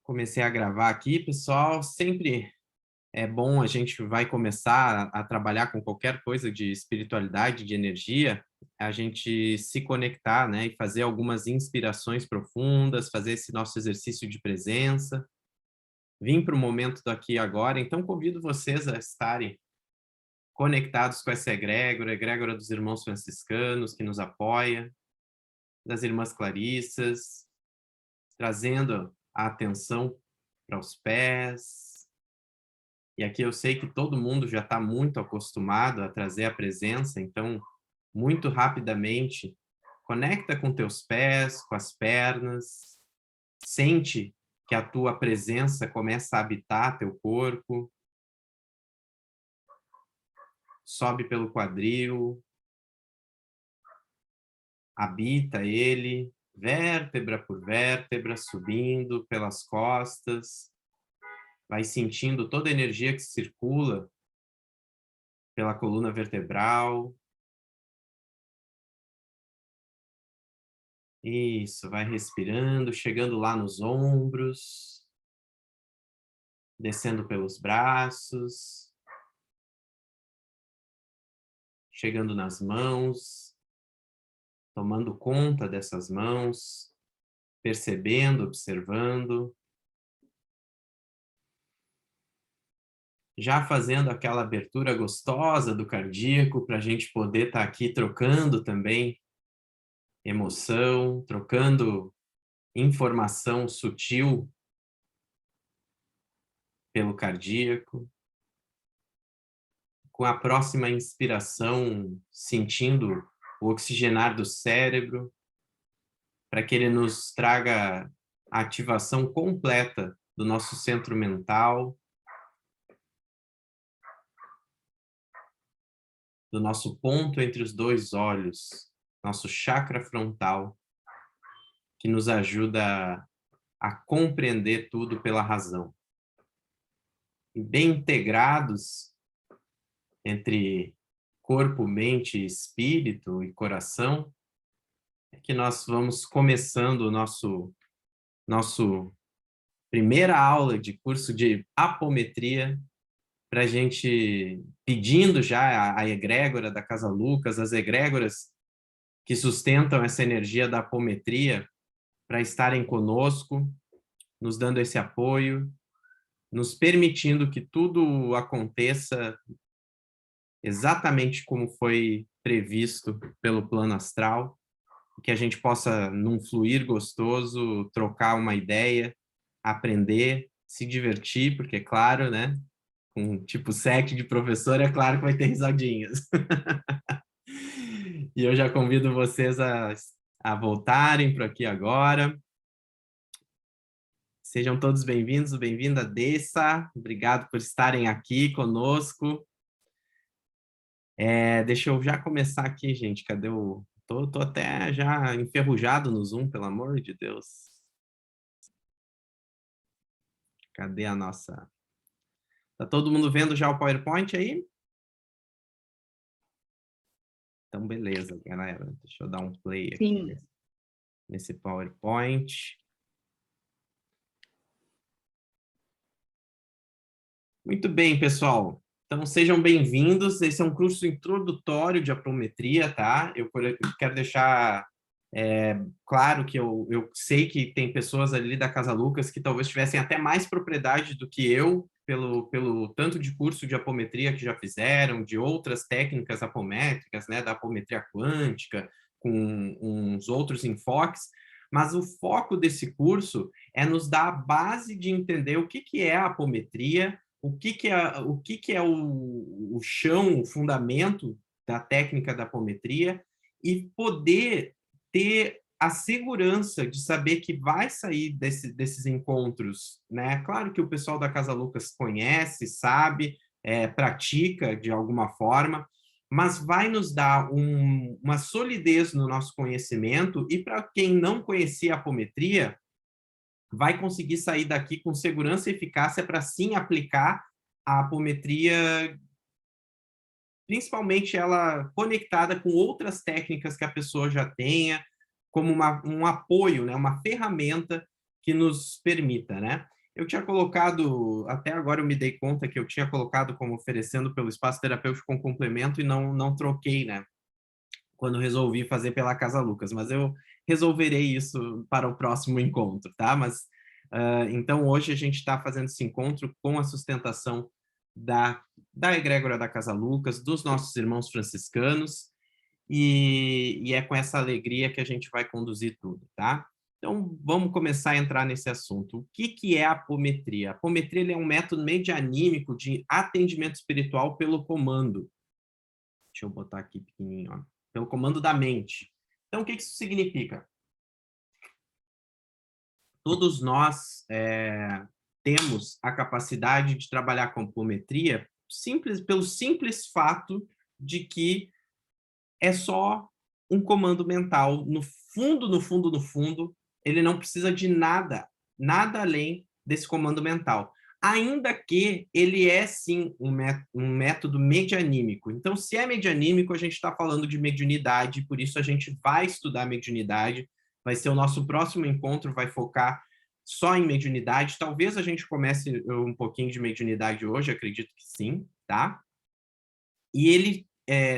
Comecei a gravar aqui, pessoal. Sempre é bom, a gente vai começar a trabalhar com qualquer coisa de espiritualidade, de energia, a gente se conectar, né, e fazer algumas inspirações profundas, fazer esse nosso exercício de presença. Vim para o momento do aqui e agora, então convido vocês a estarem conectados com essa egrégora, a egrégora dos irmãos franciscanos que nos apoia, das irmãs clarissas, trazendo a atenção para os pés. E aqui eu sei que todo mundo já está muito acostumado a trazer a presença, então, muito rapidamente, conecta com teus pés, com as pernas, sente que a tua presença começa a habitar teu corpo, sobe pelo quadril, habita ele, vértebra por vértebra, subindo pelas costas, vai sentindo toda a energia que circula pela coluna vertebral. Isso, vai respirando, chegando lá nos ombros, descendo pelos braços, chegando nas mãos, tomando conta dessas mãos, percebendo, observando, já fazendo aquela abertura gostosa do cardíaco para a gente poder estar aqui trocando também emoção, trocando informação sutil pelo cardíaco. Com a próxima inspiração, sentindo o oxigenar do cérebro, para que ele nos traga a ativação completa do nosso centro mental, do nosso ponto entre os dois olhos, nosso chakra frontal, que nos ajuda a compreender tudo pela razão. E bem integrados entre corpo, mente, espírito e coração, é que nós vamos começando o nosso primeira aula de curso de apometria, para a gente pedindo já a egrégora da Casa Lucas, as egrégoras que sustentam essa energia da apometria, para estarem conosco, nos dando esse apoio, nos permitindo que tudo aconteça exatamente como foi previsto pelo plano astral, que a gente possa, num fluir gostoso, trocar uma ideia, aprender, se divertir, porque, claro, né, com tipo 7 de professor, é claro que vai ter risadinhas. E eu já convido vocês a voltarem para aqui agora. Sejam todos bem-vindos, bem-vinda, Dessa. Obrigado por estarem aqui conosco. Deixa eu já começar aqui, gente. Cadê o... Tô até já enferrujado no Zoom, pelo amor de Deus. Cadê a nossa... Tá todo mundo vendo já o PowerPoint aí? Então, beleza, galera. Deixa eu dar um play aqui. Sim. Nesse PowerPoint. Muito bem, pessoal. Então, sejam bem-vindos. Esse é um curso introdutório de apometria, tá? Eu quero deixar claro que eu sei que tem pessoas ali da Casa Lucas que talvez tivessem até mais propriedade do que eu, pelo tanto de curso de apometria que já fizeram, de outras técnicas apométricas, né, da apometria quântica, com uns outros enfoques, mas o foco desse curso é nos dar a base de entender o que é a apometria, o que é o chão, o fundamento da técnica da apometria, e poder ter a segurança de saber que vai sair desses encontros, né? Claro que o pessoal da Casa Lucas conhece, sabe, pratica de alguma forma, mas vai nos dar uma solidez no nosso conhecimento, e para quem não conhecia a apometria, vai conseguir sair daqui com segurança e eficácia para sim aplicar a apometria, principalmente ela conectada com outras técnicas que a pessoa já tenha, como um apoio, né, uma ferramenta que nos permita, né? Eu tinha colocado, até agora eu me dei conta que eu tinha colocado como oferecendo pelo espaço terapêutico com complemento e não troquei, né? Quando resolvi fazer pela Casa Lucas, mas eu resolverei isso para o próximo encontro, tá? Mas, então, hoje a gente está fazendo esse encontro com a sustentação da egrégora da Casa Lucas, dos nossos irmãos franciscanos, e é com essa alegria que a gente vai conduzir tudo, tá? Então, vamos começar a entrar nesse assunto. O que é a apometria? A apometria ele é um método medianímico de atendimento espiritual pelo comando. Deixa eu botar aqui pequenininho, ó. Pelo comando da mente. Então, o que isso significa? Todos nós temos a capacidade de trabalhar com apometria pelo simples fato de que é só um comando mental. No fundo, no fundo, no fundo, ele não precisa de nada, nada além desse comando mental. Ainda que ele é, sim, um método medianímico. Então, se é medianímico, a gente está falando de mediunidade, por isso a gente vai estudar mediunidade, vai ser o nosso próximo encontro, vai focar só em mediunidade. Talvez a gente comece um pouquinho de mediunidade hoje, acredito que sim, tá? E ele,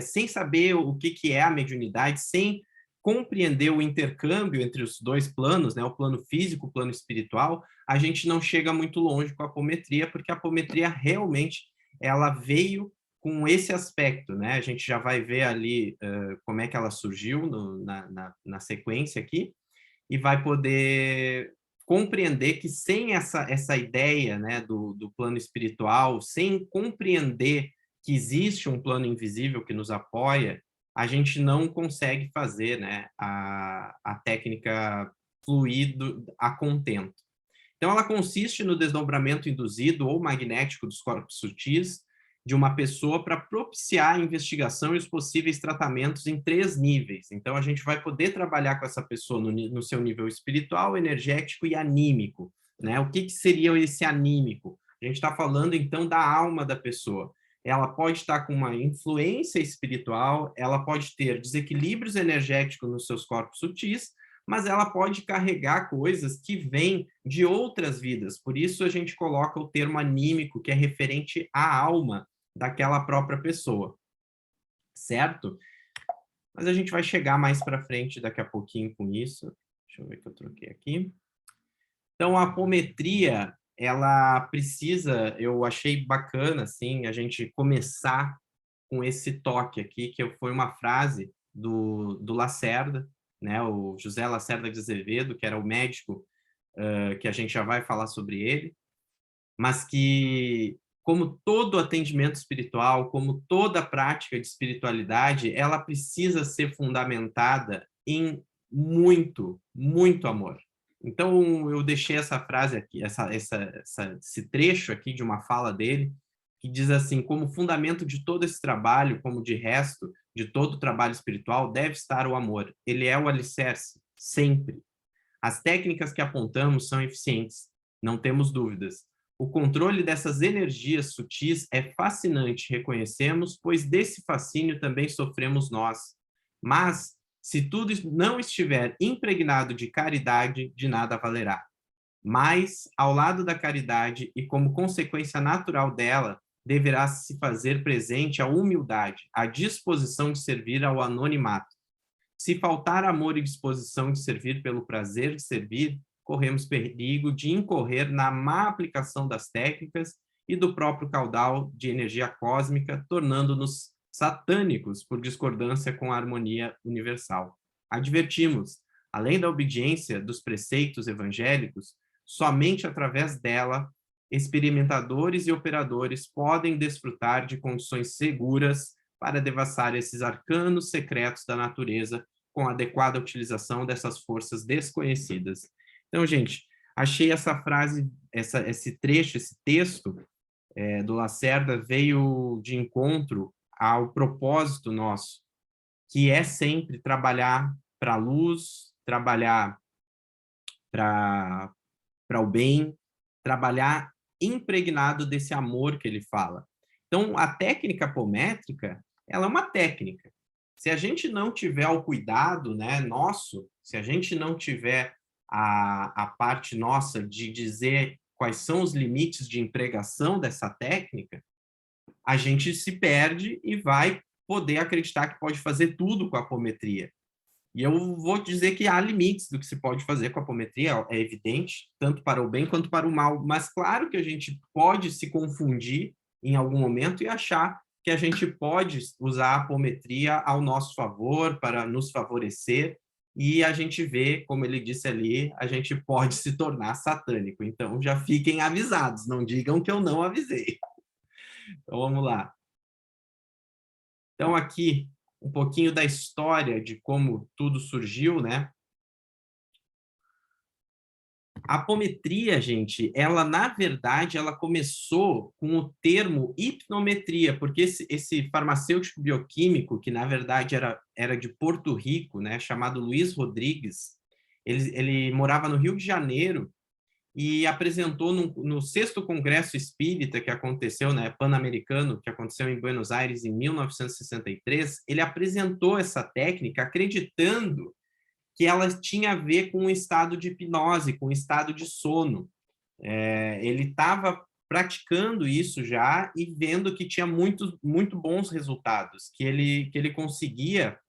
sem saber o que é a mediunidade, sem compreender o intercâmbio entre os dois planos, né, o plano físico, o plano espiritual, a gente não chega muito longe com a apometria, porque a apometria realmente ela veio com esse aspecto, né? A gente já vai ver ali como é que ela surgiu na sequência aqui, e vai poder compreender que sem essa ideia, né, do plano espiritual, sem compreender que existe um plano invisível que nos apoia, a gente não consegue fazer, né, a técnica fluir a contento. Então, ela consiste no desdobramento induzido ou magnético dos corpos sutis de uma pessoa para propiciar a investigação e os possíveis tratamentos em 3 níveis. Então, a gente vai poder trabalhar com essa pessoa no seu nível espiritual, energético e anímico, né? O que seria esse anímico? A gente está falando, então, da alma da pessoa. Ela pode estar com uma influência espiritual, ela pode ter desequilíbrios energéticos nos seus corpos sutis, mas ela pode carregar coisas que vêm de outras vidas. Por isso a gente coloca o termo anímico, que é referente à alma daquela própria pessoa, certo? Mas a gente vai chegar mais para frente daqui a pouquinho com isso. Deixa eu ver que eu troquei aqui. Então, a apometria, ela precisa, eu achei bacana, assim, a gente começar com esse toque aqui, que foi uma frase do Lacerda, né, o José Lacerda de Azevedo, que era o médico, que a gente já vai falar sobre ele, mas que, como todo atendimento espiritual, como toda prática de espiritualidade, ela precisa ser fundamentada em muito, muito amor. Então, eu deixei essa frase aqui, esse trecho aqui de uma fala dele, que diz assim: como fundamento de todo esse trabalho, como de resto de todo o trabalho espiritual, deve estar o amor. Ele é o alicerce, sempre. As técnicas que apontamos são eficientes, não temos dúvidas. O controle dessas energias sutis é fascinante, reconhecemos, pois desse fascínio também sofremos nós. Mas, se tudo não estiver impregnado de caridade, de nada valerá. Mas, ao lado da caridade e como consequência natural dela, deverá se fazer presente a humildade, a disposição de servir ao anonimato. Se faltar amor e disposição de servir pelo prazer de servir, corremos perigo de incorrer na má aplicação das técnicas e do próprio caudal de energia cósmica, tornando-nos satânicos por discordância com a harmonia universal. Advertimos, além da obediência dos preceitos evangélicos, somente através dela, experimentadores e operadores podem desfrutar de condições seguras para devassar esses arcanos secretos da natureza com a adequada utilização dessas forças desconhecidas. Então, gente, achei essa frase, esse trecho, esse texto do Lacerda veio de encontro ao propósito nosso, que é sempre trabalhar para a luz, trabalhar para o bem, trabalhar impregnado desse amor que ele fala. Então, a técnica apométrica, ela é uma técnica. Se a gente não tiver o cuidado, né, nosso, se a gente não tiver a parte nossa de dizer quais são os limites de empregação dessa técnica, a gente se perde e vai poder acreditar que pode fazer tudo com a apometria. E eu vou dizer que há limites do que se pode fazer com a apometria, é evidente, tanto para o bem quanto para o mal, mas claro que a gente pode se confundir em algum momento e achar que a gente pode usar a apometria ao nosso favor, para nos favorecer, e a gente vê, como ele disse ali, a gente pode se tornar satânico. Então, já fiquem avisados, não digam que eu não avisei. Então, vamos lá. Então, aqui, um pouquinho da história de como tudo surgiu, né? A apometria, gente, ela, na verdade, ela começou com o termo hipnometria, porque esse farmacêutico bioquímico, que, na verdade, era de Porto Rico, né, chamado Luiz Rodrigues, ele morava no Rio de Janeiro e apresentou no sexto Congresso Espírita, que aconteceu, né, Pan-Americano, que aconteceu em Buenos Aires em 1963, ele apresentou essa técnica acreditando que ela tinha a ver com o estado de hipnose, com o estado de sono. Ele estava praticando isso já e vendo que tinha muito bons resultados, que ele conseguia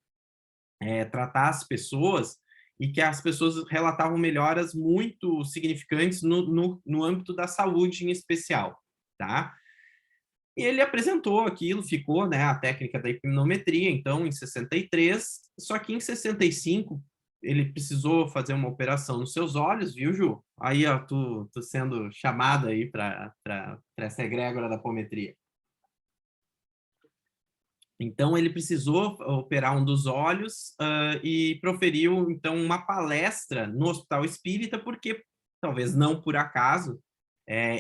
tratar as pessoas e que as pessoas relatavam melhoras muito significantes no âmbito da saúde em especial, tá? E ele apresentou aquilo, ficou, né, a técnica da hipnometria, então, em 63, só que em 65, ele precisou fazer uma operação nos seus olhos, viu, Ju? Aí, ó, tu sendo chamada aí para essa egrégora da apometria. Então, ele precisou operar um dos olhos e proferiu, então, uma palestra no Hospital Espírita, porque, talvez não por acaso,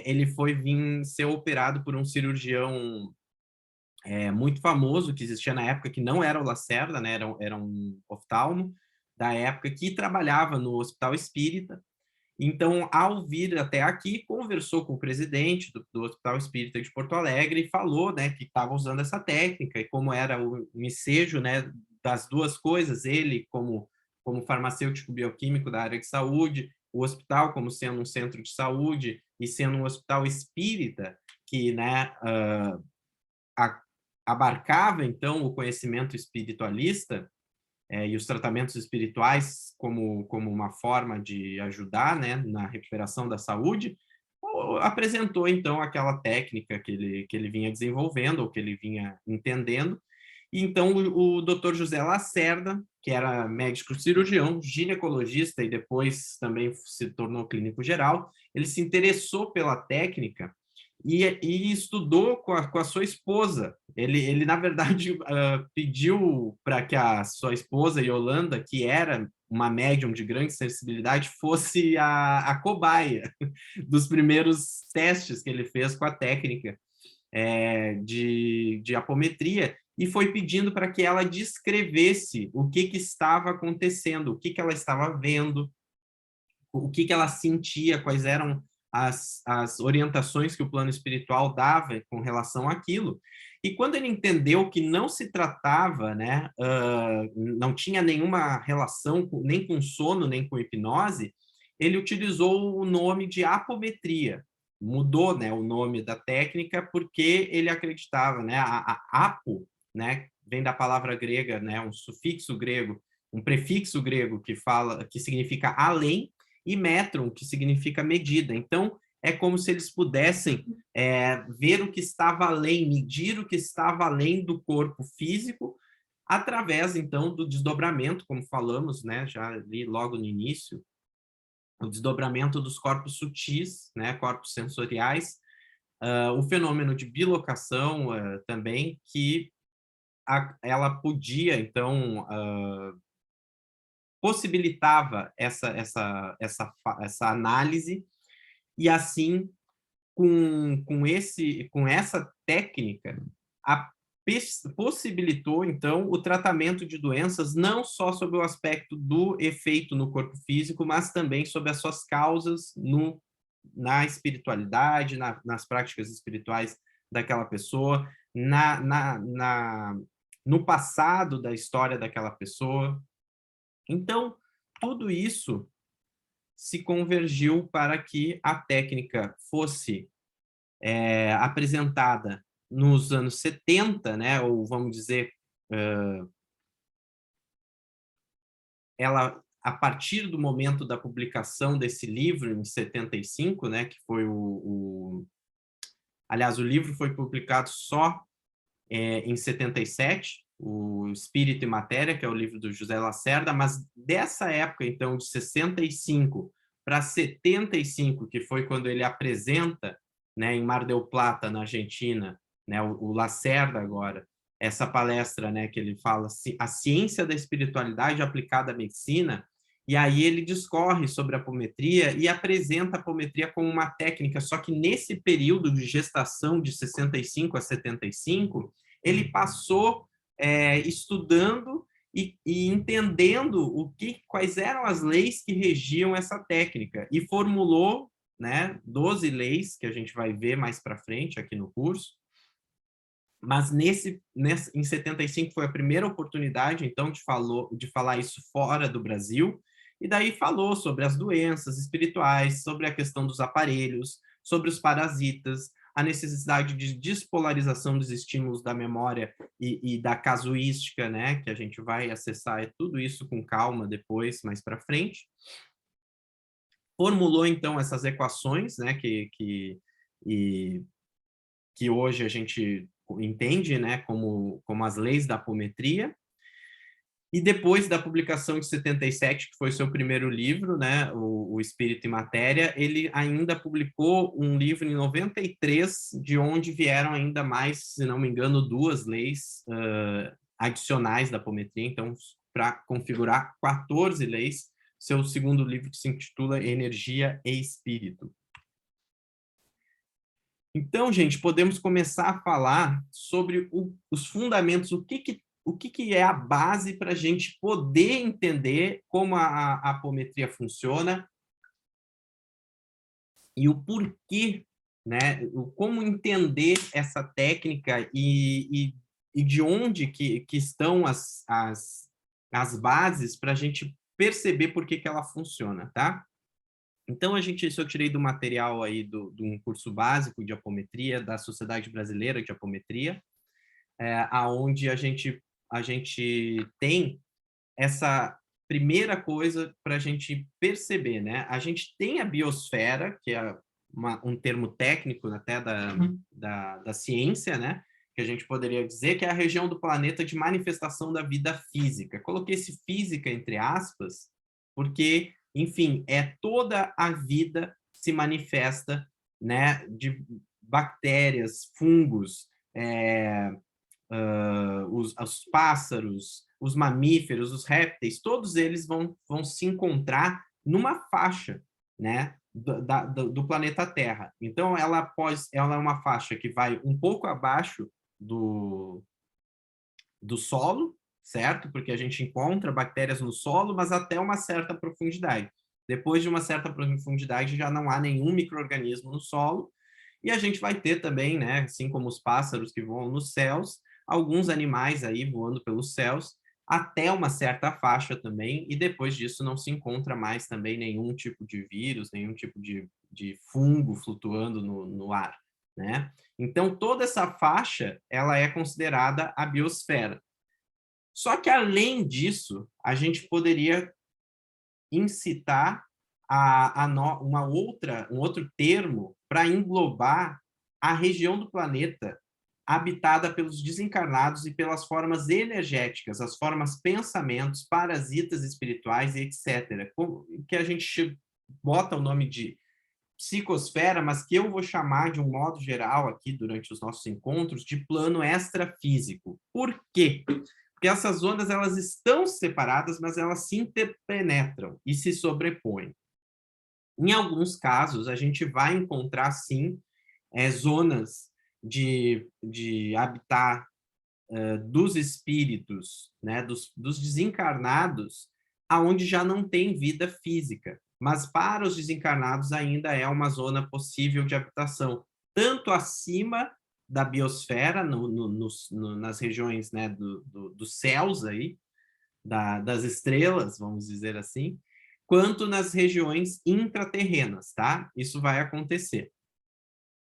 ele foi vir ser operado por um cirurgião muito famoso, que existia na época, que não era o Lacerda, né? Era um oftalmo da época, que trabalhava no Hospital Espírita. Então, ao vir até aqui, conversou com o presidente do Hospital Espírita de Porto Alegre e falou, né, que estava usando essa técnica e como era o ensejo, né, das duas coisas, ele como farmacêutico bioquímico da área de saúde, o hospital como sendo um centro de saúde e sendo um hospital espírita que, né, abarcava, então, o conhecimento espiritualista e os tratamentos espirituais como uma forma de ajudar, né, na recuperação da saúde, apresentou, então, aquela técnica que ele vinha desenvolvendo, ou que ele vinha entendendo. E, então, o Dr. José Lacerda, que era médico cirurgião, ginecologista e depois também se tornou clínico geral, ele se interessou pela técnica e estudou com a sua esposa. Ele na verdade, pediu para que a sua esposa, Yolanda, que era uma médium de grande sensibilidade, fosse a cobaia dos primeiros testes que ele fez com a técnica de apometria, e foi pedindo para que ela descrevesse o que estava acontecendo, o que ela estava vendo, o que ela sentia, quais eram as orientações que o plano espiritual dava com relação àquilo. E quando ele entendeu que não se tratava, né, não tinha nenhuma relação nem com sono, nem com hipnose, ele utilizou o nome de apometria. Mudou, né, o nome da técnica porque ele acreditava, né, a apo, né, vem da palavra grega, né, um sufixo grego, um prefixo grego que significa além, e metron, que significa medida. Então, é como se eles pudessem ver o que estava além, medir o que estava além do corpo físico, através, então, do desdobramento, como falamos, né, já ali logo no início, o desdobramento dos corpos sutis, né, corpos sensoriais, o fenômeno de bilocação também, que ela podia, então, possibilitava essa análise, e assim, com essa técnica, possibilitou, então, o tratamento de doenças não só sob o aspecto do efeito no corpo físico, mas também sobre as suas causas na espiritualidade, nas práticas espirituais daquela pessoa, no passado da história daquela pessoa. Então, tudo isso se convergiu para que a técnica fosse apresentada nos anos 70, né, ou vamos dizer, ela, a partir do momento da publicação desse livro, em 75, né, que foi aliás, o livro foi publicado só em 77, o Espírito e Matéria, que é o livro do José Lacerda, mas dessa época, então, de 65 para 75, que foi quando ele apresenta, né, em Mar del Plata, na Argentina, né, o Lacerda agora, essa palestra, né, que ele fala a ciência da espiritualidade aplicada à medicina, e aí ele discorre sobre a apometria e apresenta a apometria como uma técnica, só que nesse período de gestação de 65 a 75, ele passou estudando e entendendo quais eram as leis que regiam essa técnica, e formulou, né, 12 leis, que a gente vai ver mais para frente aqui no curso, mas em 75 foi a primeira oportunidade, então, de falar isso fora do Brasil, e daí falou sobre as doenças espirituais, sobre a questão dos aparelhos, sobre os parasitas, a necessidade de despolarização dos estímulos da memória e da casuística, né, que a gente vai acessar tudo isso com calma depois, mais para frente. Formulou, então, essas equações, né, que hoje a gente entende, né, como as leis da apometria. E depois da publicação de 77, que foi seu primeiro livro, né, o Espírito e Matéria, ele ainda publicou um livro em 93, de onde vieram ainda mais, se não me engano, 2 leis adicionais da apometria, então, para configurar 14 leis, seu segundo livro que se intitula Energia e Espírito. Então, gente, podemos começar a falar sobre os fundamentos, o que é a base para a gente poder entender como a apometria funciona e o porquê, né? Como entender essa técnica e de onde que estão as bases para a gente perceber por que ela funciona, tá? Então, isso eu tirei do material aí de um curso básico de apometria, da Sociedade Brasileira de Apometria, aonde a gente tem essa primeira coisa para a gente perceber, né? A gente tem a biosfera, que é um termo técnico até da ciência, né? Que a gente poderia dizer que é a região do planeta de manifestação da vida física. Coloquei esse física entre aspas, porque, enfim, toda a vida se manifesta, né? De bactérias, fungos, os pássaros, os mamíferos, os répteis, todos eles vão se encontrar numa faixa, né, do planeta Terra. Então, ela é uma faixa que vai um pouco abaixo do solo, certo? Porque a gente encontra bactérias no solo, mas até uma certa profundidade. Depois de uma certa profundidade, já não há nenhum micro-organismo no solo, e a gente vai ter também, né, assim como os pássaros que voam nos céus, alguns animais aí voando pelos céus, até uma certa faixa também, e depois disso não se encontra mais também nenhum tipo de vírus, nenhum tipo de fungo flutuando no ar, né? Então, toda essa faixa, ela é considerada a biosfera. Só que, além disso, a gente poderia incitar um outro termo para englobar a região do planeta habitada pelos desencarnados e pelas formas energéticas, as formas pensamentos, parasitas espirituais, etc. Que a gente bota o nome de psicosfera, mas que eu vou chamar de um modo geral aqui durante os nossos encontros de plano extrafísico. Por quê? Porque essas ondas elas estão separadas, mas elas se interpenetram e se sobrepõem. Em alguns casos, a gente vai encontrar, sim, zonas de habitat dos espíritos, né, dos desencarnados, aonde já não tem vida física. Mas para os desencarnados ainda é uma zona possível de habitação, tanto acima da biosfera, nas regiões, né, dos céus aí, das estrelas, vamos dizer assim, quanto nas regiões intraterrenas, tá? Isso vai acontecer.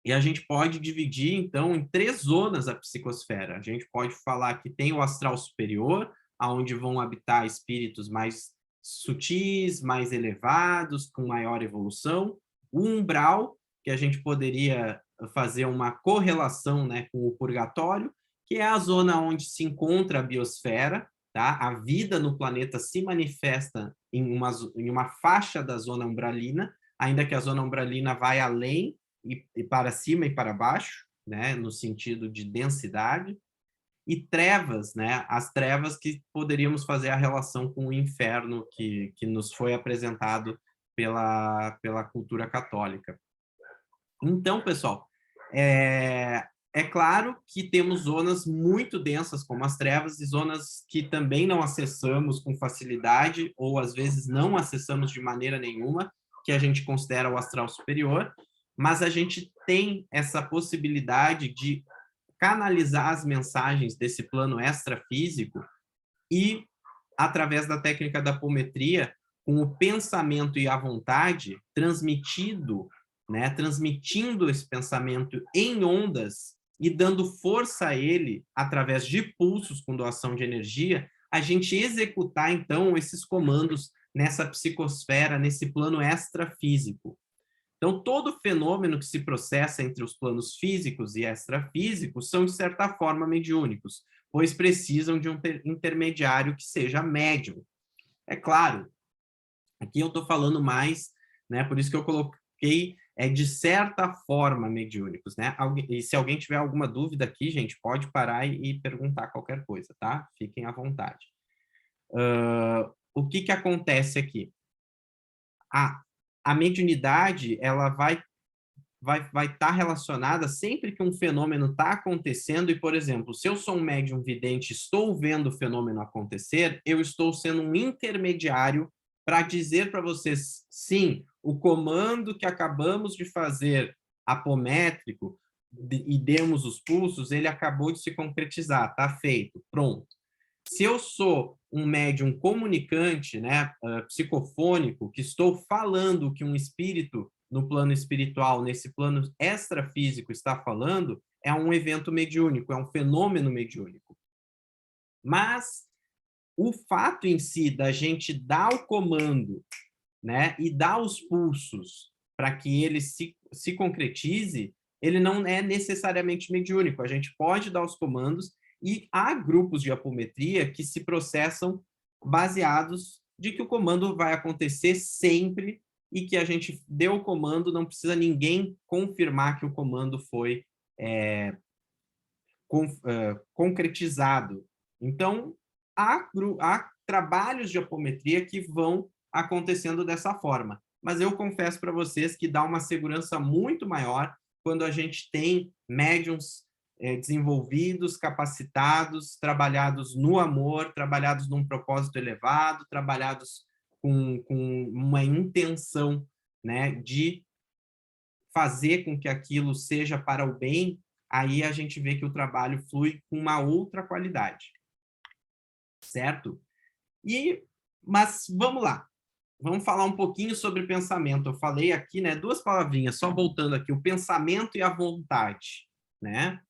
E a gente pode dividir, então, em 3 zonas a psicosfera. A gente pode falar que tem o astral superior, aonde vão habitar espíritos mais sutis, mais elevados, com maior evolução. O umbral, que a gente poderia fazer uma correlação, né, com o purgatório, que é a zona onde se encontra a biosfera, tá? A vida no planeta se manifesta em uma faixa da zona umbralina, ainda que a zona umbralina vai além e para cima e para baixo, né, no sentido de densidade, e trevas, né, as trevas que poderíamos fazer a relação com o inferno que nos foi apresentado pela cultura católica. Então, pessoal, é claro que temos zonas muito densas, como as trevas, e zonas que também não acessamos com facilidade, ou às vezes não acessamos de maneira nenhuma, que a gente considera o astral superior, mas a gente tem essa possibilidade de canalizar as mensagens desse plano extrafísico e, através da técnica da apometria, com o pensamento e a vontade, transmitindo esse pensamento em ondas e dando força a ele através de pulsos com doação de energia, a gente executar, então, esses comandos nessa psicosfera, nesse plano extrafísico. Então, todo fenômeno que se processa entre os planos físicos e extrafísicos são, de certa forma, mediúnicos, pois precisam de um intermediário que seja médium. É claro, aqui eu estou falando mais, né, por isso que eu coloquei, de certa forma, mediúnicos, né? E se alguém tiver alguma dúvida aqui, gente, pode parar e perguntar qualquer coisa, tá? Fiquem à vontade. O que acontece aqui? A mediunidade, ela vai estar relacionada sempre que um fenômeno está acontecendo e, por exemplo, se eu sou um médium vidente, estou vendo o fenômeno acontecer, eu estou sendo um intermediário para dizer para vocês, sim, o comando que acabamos de fazer apométrico e demos os pulsos, ele acabou de se concretizar, está feito, pronto. Se eu sou um médium comunicante, né, psicofônico, que estou falando o que um espírito no plano espiritual, nesse plano extrafísico está falando, é um evento mediúnico, é um fenômeno mediúnico. Mas o fato em si da gente dar o comando, né, e dar os pulsos para que ele se concretize, ele não é necessariamente mediúnico. A gente pode dar os comandos e há grupos de apometria que se processam baseados de que o comando vai acontecer sempre e que a gente deu o comando, não precisa ninguém confirmar que o comando foi concretizado. Então, há trabalhos de apometria que vão acontecendo dessa forma. Mas eu confesso para vocês que dá uma segurança muito maior quando a gente tem médiums desenvolvidos, capacitados, trabalhados no amor, trabalhados num propósito elevado, trabalhados com uma intenção, né, de fazer com que aquilo seja para o bem, aí a gente vê que o trabalho flui com uma outra qualidade. Certo? Mas vamos lá. Vamos falar um pouquinho sobre pensamento. Eu falei aqui, né, 2 palavrinhas, só voltando aqui, o pensamento e a vontade, né?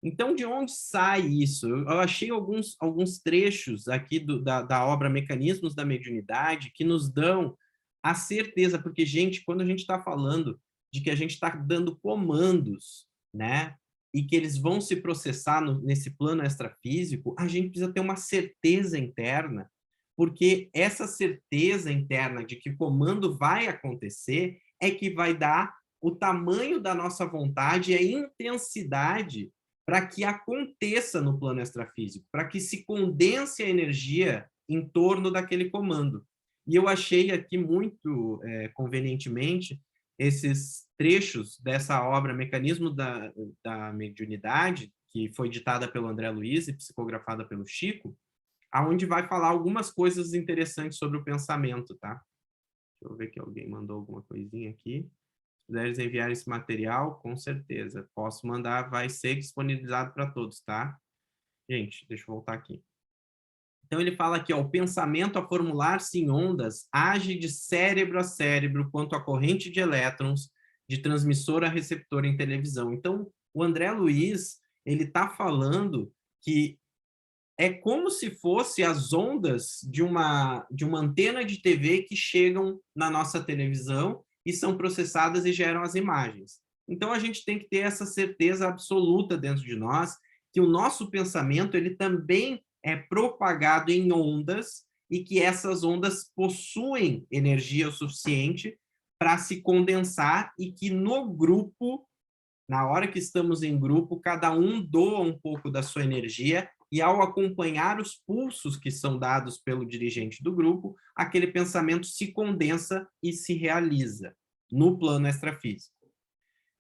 Então, de onde sai isso? Eu achei alguns trechos aqui da obra Mecanismos da Mediunidade que nos dão a certeza, porque, gente, quando a gente está falando de que a gente está dando comandos, né, e que eles vão se processar nesse plano extrafísico, a gente precisa ter uma certeza interna, porque essa certeza interna de que o comando vai acontecer é que vai dar o tamanho da nossa vontade e a intensidade para que aconteça no plano extrafísico, para que se condense a energia em torno daquele comando. E eu achei aqui muito convenientemente esses trechos dessa obra Mecanismo da Mediunidade, que foi ditada pelo André Luiz e psicografada pelo Chico, aonde vai falar algumas coisas interessantes sobre o pensamento, tá? Deixa eu ver que alguém mandou alguma coisinha aqui. Se puderes enviar esse material, com certeza. Posso mandar, vai ser disponibilizado para todos, tá? Gente, deixa eu voltar aqui. Então, ele fala aqui, ó, o pensamento a formular-se em ondas age de cérebro a cérebro quanto a corrente de elétrons de transmissor a receptor em televisão. Então, o André Luiz, ele está falando que é como se fosse as ondas de uma antena de TV que chegam na nossa televisão e são processadas e geram as imagens. Então, a gente tem que ter essa certeza absoluta dentro de nós que o nosso pensamento ele também é propagado em ondas e que essas ondas possuem energia o suficiente para se condensar e que no grupo, na hora que estamos em grupo, cada um doa um pouco da sua energia e ao acompanhar os pulsos que são dados pelo dirigente do grupo, aquele pensamento se condensa e se realiza no plano extrafísico.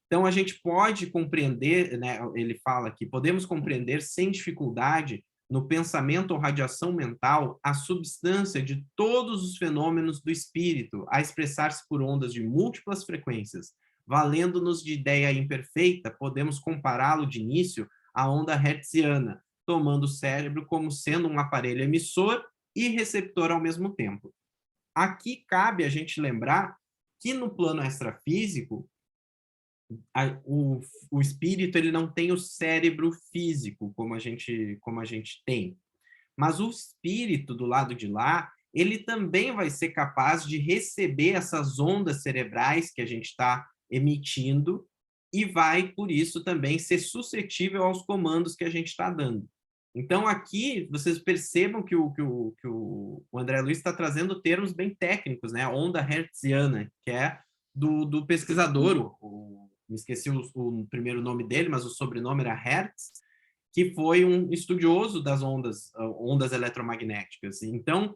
Então, a gente pode compreender, né, ele fala aqui, podemos compreender sem dificuldade no pensamento ou radiação mental a substância de todos os fenômenos do espírito a expressar-se por ondas de múltiplas frequências. Valendo-nos de ideia imperfeita, podemos compará-lo de início à onda hertziana, tomando o cérebro como sendo um aparelho emissor e receptor ao mesmo tempo. Aqui cabe a gente lembrar que no plano extrafísico, o espírito ele não tem o cérebro físico como a gente tem, mas o espírito do lado de lá ele também vai ser capaz de receber essas ondas cerebrais que a gente está emitindo e vai por isso também ser suscetível aos comandos que a gente está dando. Então aqui vocês percebam que o André Luiz está trazendo termos bem técnicos, né? A onda hertziana, que é do pesquisador, me esqueci o primeiro nome dele, mas o sobrenome era Hertz, que foi um estudioso das ondas eletromagnéticas. Então,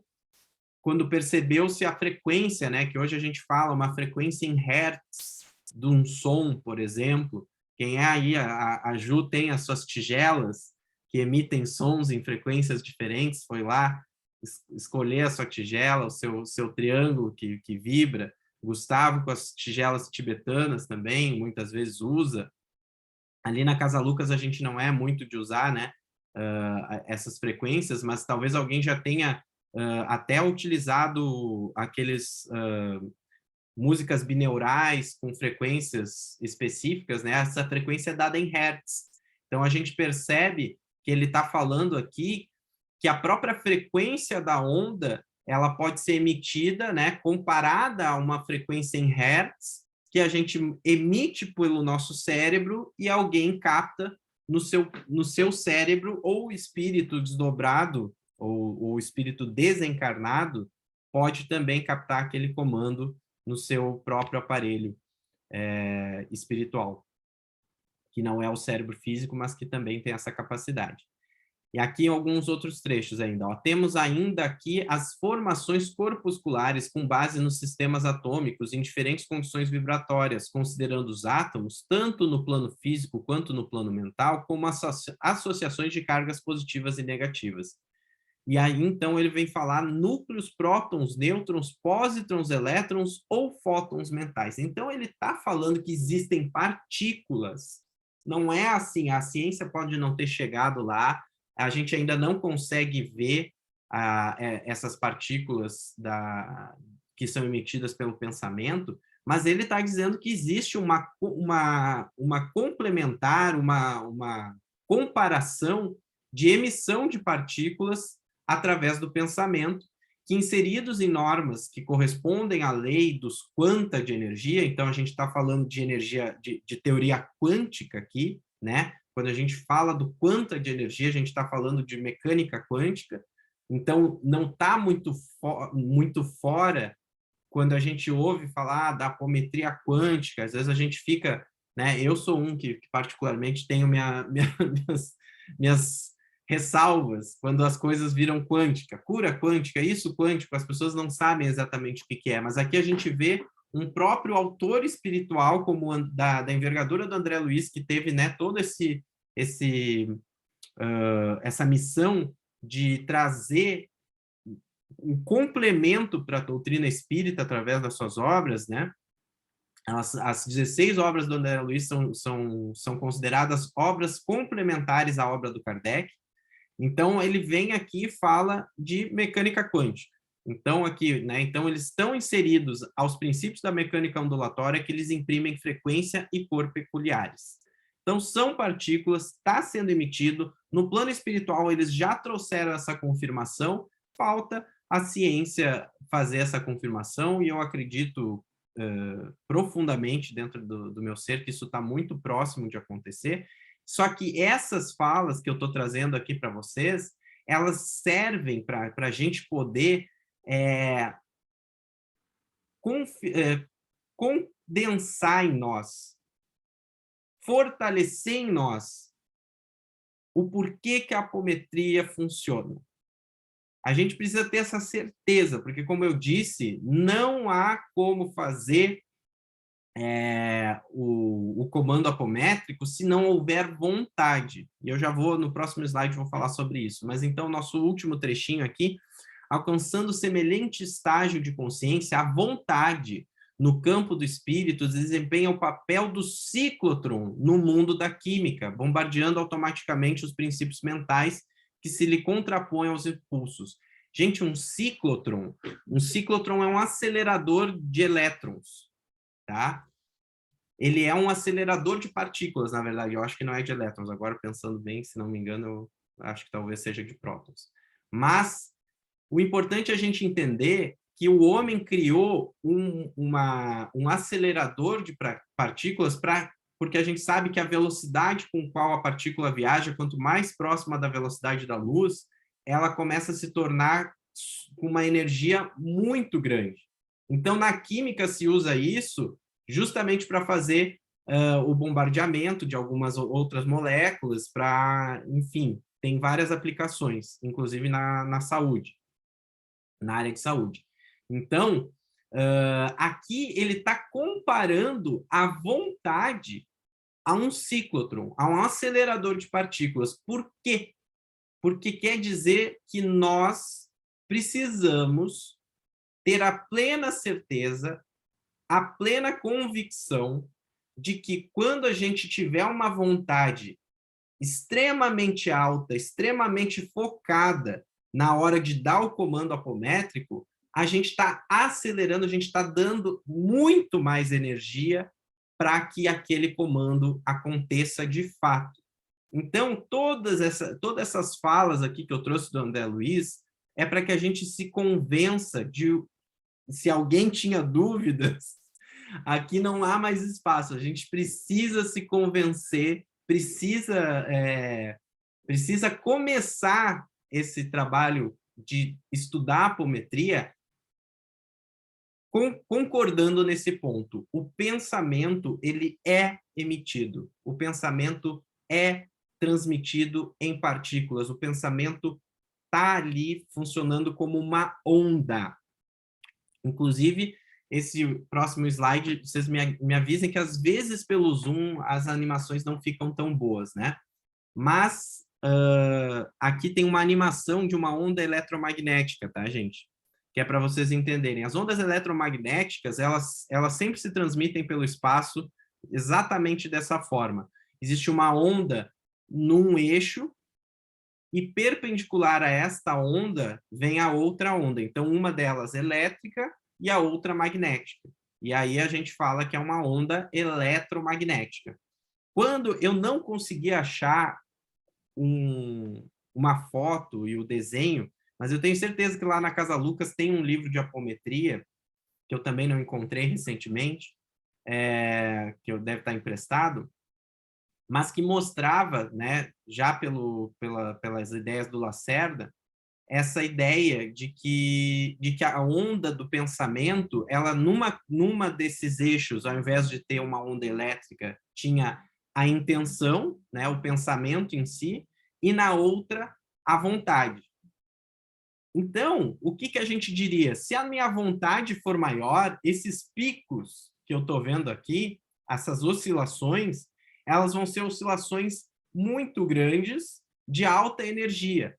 quando percebeu-se a frequência, né, que hoje a gente fala, uma frequência em hertz de um som, por exemplo, quem é aí, a Ju tem as suas tigelas que emitem sons em frequências diferentes, foi lá escolher a sua tigela, o seu triângulo que vibra. Gustavo com as tigelas tibetanas também, muitas vezes usa. Ali na Casa Lucas a gente não é muito de usar, né, essas frequências, mas talvez alguém já tenha até utilizado aqueles músicas bineurais com frequências específicas, né? Essa frequência é dada em hertz. Então a gente percebe que ele está falando aqui que a própria frequência da onda ela pode ser emitida, né, comparada a uma frequência em hertz que a gente emite pelo nosso cérebro e alguém capta no seu cérebro, ou o espírito desdobrado ou o espírito desencarnado pode também captar aquele comando no seu próprio aparelho espiritual, que não é o cérebro físico, mas que também tem essa capacidade. E aqui alguns outros trechos ainda. Ó. Temos ainda aqui as formações corpusculares com base nos sistemas atômicos em diferentes condições vibratórias, considerando os átomos, tanto no plano físico quanto no plano mental, como associações de cargas positivas e negativas. E aí, então, ele vem falar núcleos, prótons, nêutrons, pósitrons, elétrons ou fótons mentais. Então, ele está falando que existem partículas. Não é assim, a ciência pode não ter chegado lá, a gente ainda não consegue ver essas partículas que são emitidas pelo pensamento, mas ele está dizendo que existe uma complementar, uma comparação de emissão de partículas através do pensamento, que inseridos em normas que correspondem à lei dos quanta de energia, então a gente está falando de energia, de teoria quântica aqui, né? Quando a gente fala do quanta de energia, a gente está falando de mecânica quântica, então não está muito fora quando a gente ouve falar da apometria quântica, às vezes a gente fica, né? Eu sou um que particularmente tenho minhas ressalvas quando as coisas viram quântica, cura quântica, isso quântico, as pessoas não sabem exatamente o que é, mas aqui a gente vê um próprio autor espiritual, como da envergadura do André Luiz, que teve, né, todo essa missão de trazer um complemento para a doutrina espírita através das suas obras, né? As 16 obras do André Luiz são consideradas obras complementares à obra do Kardec, Então, ele vem aqui e fala de mecânica quântica. Então, aqui, né? Então, eles estão inseridos aos princípios da mecânica ondulatória que eles imprimem frequência e cor peculiares. Então, são partículas, está sendo emitido. No plano espiritual, eles já trouxeram essa confirmação, falta a ciência fazer essa confirmação, e eu acredito profundamente dentro do meu ser que isso está muito próximo de acontecer. Só que essas falas que eu estou trazendo aqui para vocês, elas servem para a gente poder condensar em nós, fortalecer em nós o porquê que a apometria funciona. A gente precisa ter essa certeza, porque, como eu disse, não há como fazer o comando apométrico se não houver vontade. E eu já vou, no próximo slide, vou falar sobre isso. Mas, então, nosso último trechinho aqui, alcançando semelhante estágio de consciência, a vontade no campo do espírito desempenha o papel do ciclotron no mundo da química, bombardeando automaticamente os princípios mentais que se lhe contrapõem aos impulsos. Gente, um ciclotron é um acelerador de elétrons, tá? Ele é um acelerador de partículas, na verdade. Eu acho que não é de elétrons. Agora, pensando bem, se não me engano, eu acho que talvez seja de prótons. Mas o importante é a gente entender que o homem criou um acelerador de partículas porque a gente sabe que a velocidade com qual a partícula viaja, quanto mais próxima da velocidade da luz, ela começa a se tornar com uma energia muito grande. Então, na química se usa isso justamente para fazer o bombardeamento de algumas outras moléculas, enfim, tem várias aplicações, inclusive na saúde, na área de saúde. Então, aqui ele está comparando a vontade a um ciclotron, a um acelerador de partículas. Por quê? Porque quer dizer que nós precisamos ter a plena certeza, a plena convicção de que quando a gente tiver uma vontade extremamente alta, extremamente focada na hora de dar o comando apométrico, a gente está acelerando, a gente está dando muito mais energia para que aquele comando aconteça de fato. Então, todas essas falas aqui que eu trouxe do André Luiz é para que a gente se convença de, se alguém tinha dúvidas, aqui não há mais espaço, a gente precisa se convencer, precisa começar esse trabalho de estudar a apometria concordando nesse ponto. O pensamento, ele é emitido, o pensamento é transmitido em partículas, o pensamento está ali funcionando como uma onda. Inclusive, esse próximo slide, vocês me avisem que às vezes pelo Zoom as animações não ficam tão boas, né? Mas aqui tem uma animação de uma onda eletromagnética, tá, gente? Que é para vocês entenderem. As ondas eletromagnéticas, elas sempre se transmitem pelo espaço exatamente dessa forma. Existe uma onda num eixo e perpendicular a esta onda vem a outra onda. Então, uma delas elétrica e a outra magnética. E aí a gente fala que é uma onda eletromagnética. Quando eu não consegui achar uma foto e o desenho, mas eu tenho certeza que lá na Casa Lucas tem um livro de apometria, que eu também não encontrei recentemente, que eu deve estar emprestado, mas que mostrava, né, já pelas ideias do Lacerda, essa ideia de que a onda do pensamento, ela numa desses eixos, ao invés de ter uma onda elétrica, tinha a intenção, né, o pensamento em si, e na outra, a vontade. Então, o que a gente diria? Se a minha vontade for maior, esses picos que eu estou vendo aqui, essas oscilações, elas vão ser oscilações muito grandes de alta energia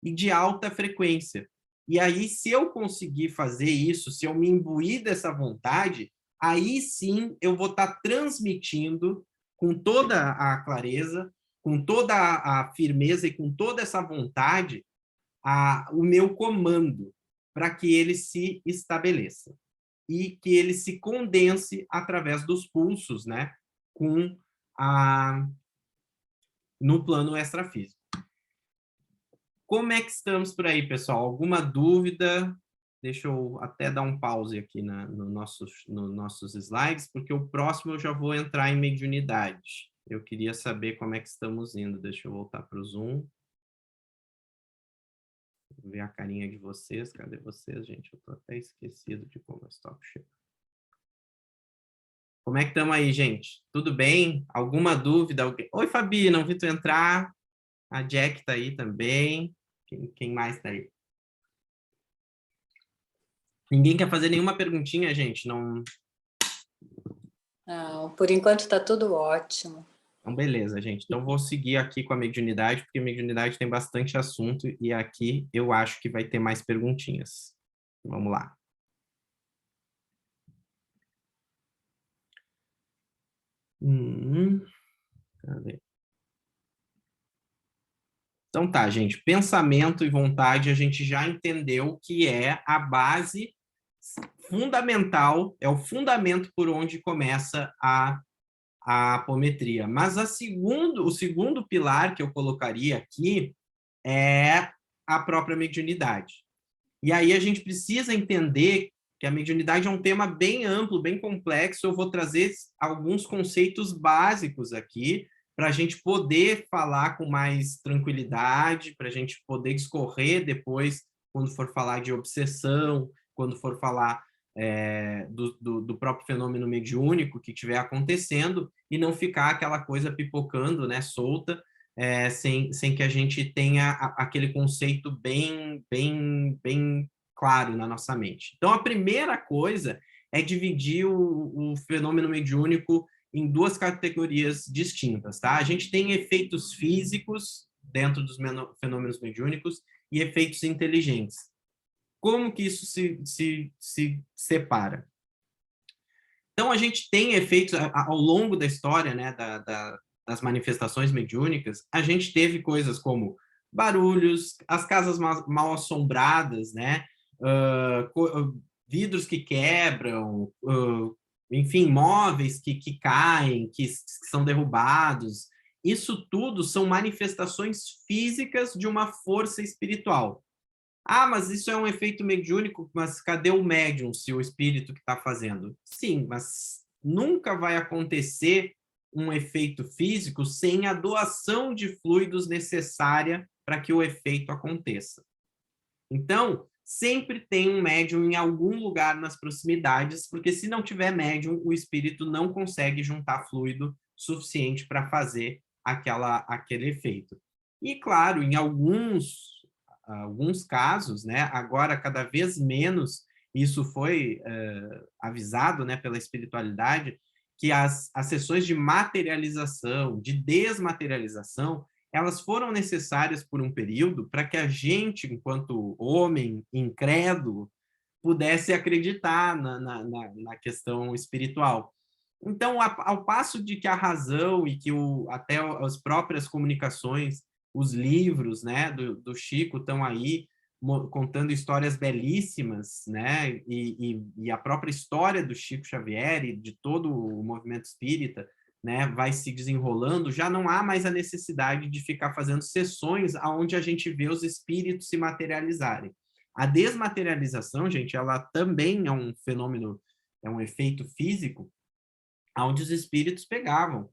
e de alta frequência. E aí, se eu conseguir fazer isso, se eu me imbuir dessa vontade, aí sim eu vou estar transmitindo com toda a clareza com toda a firmeza e com toda essa vontade, o meu comando para que ele se estabeleça e que ele se condense através dos pulsos, né, com no plano extrafísico. Como é que estamos por aí, pessoal? Alguma dúvida? Deixa eu até dar um pause aqui nos nossos slides, porque o próximo eu já vou entrar em mediunidade. Eu queria saber como é que estamos indo. Deixa eu voltar para o Zoom. Vou ver a carinha de vocês. Cadê vocês, gente? Eu estou até esquecido de como está o chego. Como é que estamos aí, gente? Tudo bem? Alguma dúvida? Oi, Fabi, não vi tu entrar. A Jack está aí também. Quem mais está aí? Ninguém quer fazer nenhuma perguntinha, gente? Não. Não, por enquanto está tudo ótimo. Então, beleza, gente. Então, vou seguir aqui com a mediunidade, porque a mediunidade tem bastante assunto e aqui eu acho que vai ter mais perguntinhas. Vamos lá. Cadê? Então tá, gente. Pensamento e vontade a gente já entendeu que é a base fundamental, é o fundamento por onde começa a apometria. Mas o segundo pilar que eu colocaria aqui é a própria mediunidade. E aí a gente precisa entender que a mediunidade é um tema bem amplo, bem complexo. Eu vou trazer alguns conceitos básicos aqui para a gente poder falar com mais tranquilidade, para a gente poder discorrer depois, quando for falar de obsessão, quando for falar do próprio fenômeno mediúnico que estiver acontecendo, e não ficar aquela coisa pipocando, né, solta, sem que a gente tenha aquele conceito bem claro na nossa mente. Então, a primeira coisa é dividir o fenômeno mediúnico em duas categorias distintas, tá? A gente tem efeitos físicos dentro dos fenômenos mediúnicos e efeitos inteligentes. Como que isso se separa? Então, a gente tem efeitos ao longo da história, né, das manifestações mediúnicas. A gente teve coisas como barulhos, as casas mal assombradas, né, vidros que quebram, enfim, móveis que caem, que são derrubados. Isso tudo são manifestações físicas de uma força espiritual. Ah, mas isso é um efeito mediúnico, mas cadê o médium, se o espírito que está fazendo? Sim, mas nunca vai acontecer um efeito físico sem a doação de fluidos necessária para que o efeito aconteça. Então, sempre tem um médium em algum lugar nas proximidades, porque se não tiver médium, o espírito não consegue juntar fluido suficiente para fazer aquele efeito. E, claro, em alguns casos, né, agora cada vez menos isso foi avisado, né, pela espiritualidade, que as sessões de materialização, de desmaterialização, elas foram necessárias por um período para que a gente, enquanto homem incrédulo, pudesse acreditar na questão espiritual. Então, ao passo de que a razão e que até as próprias comunicações, os livros, né, do Chico estão aí contando histórias belíssimas, né, e a própria história do Chico Xavier e de todo o movimento espírita, né, vai se desenrolando, já não há mais a necessidade de ficar fazendo sessões onde a gente vê os espíritos se materializarem. A desmaterialização, gente, ela também é um fenômeno, é um efeito físico, onde os espíritos pegavam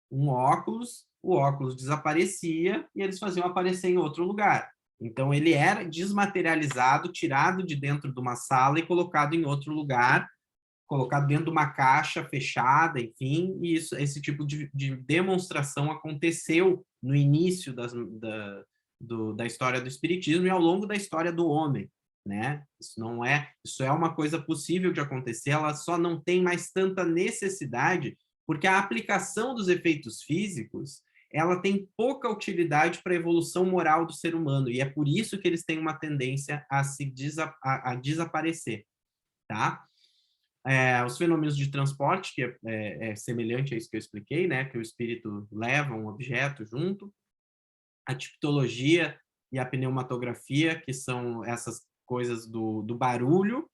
um óculos, o óculos desaparecia e eles faziam aparecer em outro lugar. Então, ele era desmaterializado, tirado de dentro de uma sala e colocado em outro lugar, colocado dentro de uma caixa fechada, enfim, e esse tipo de demonstração aconteceu no início da história do espiritismo e ao longo da história do homem, né? Isso é uma coisa possível de acontecer, ela só não tem mais tanta necessidade, porque a aplicação dos efeitos físicos, ela tem pouca utilidade para a evolução moral do ser humano, e é por isso que eles têm uma tendência a desaparecer, tá? os fenômenos de transporte, que é semelhante a isso que eu expliquei, né? Que o espírito leva um objeto junto, a tipologia e a pneumatografia, que são essas coisas do barulho,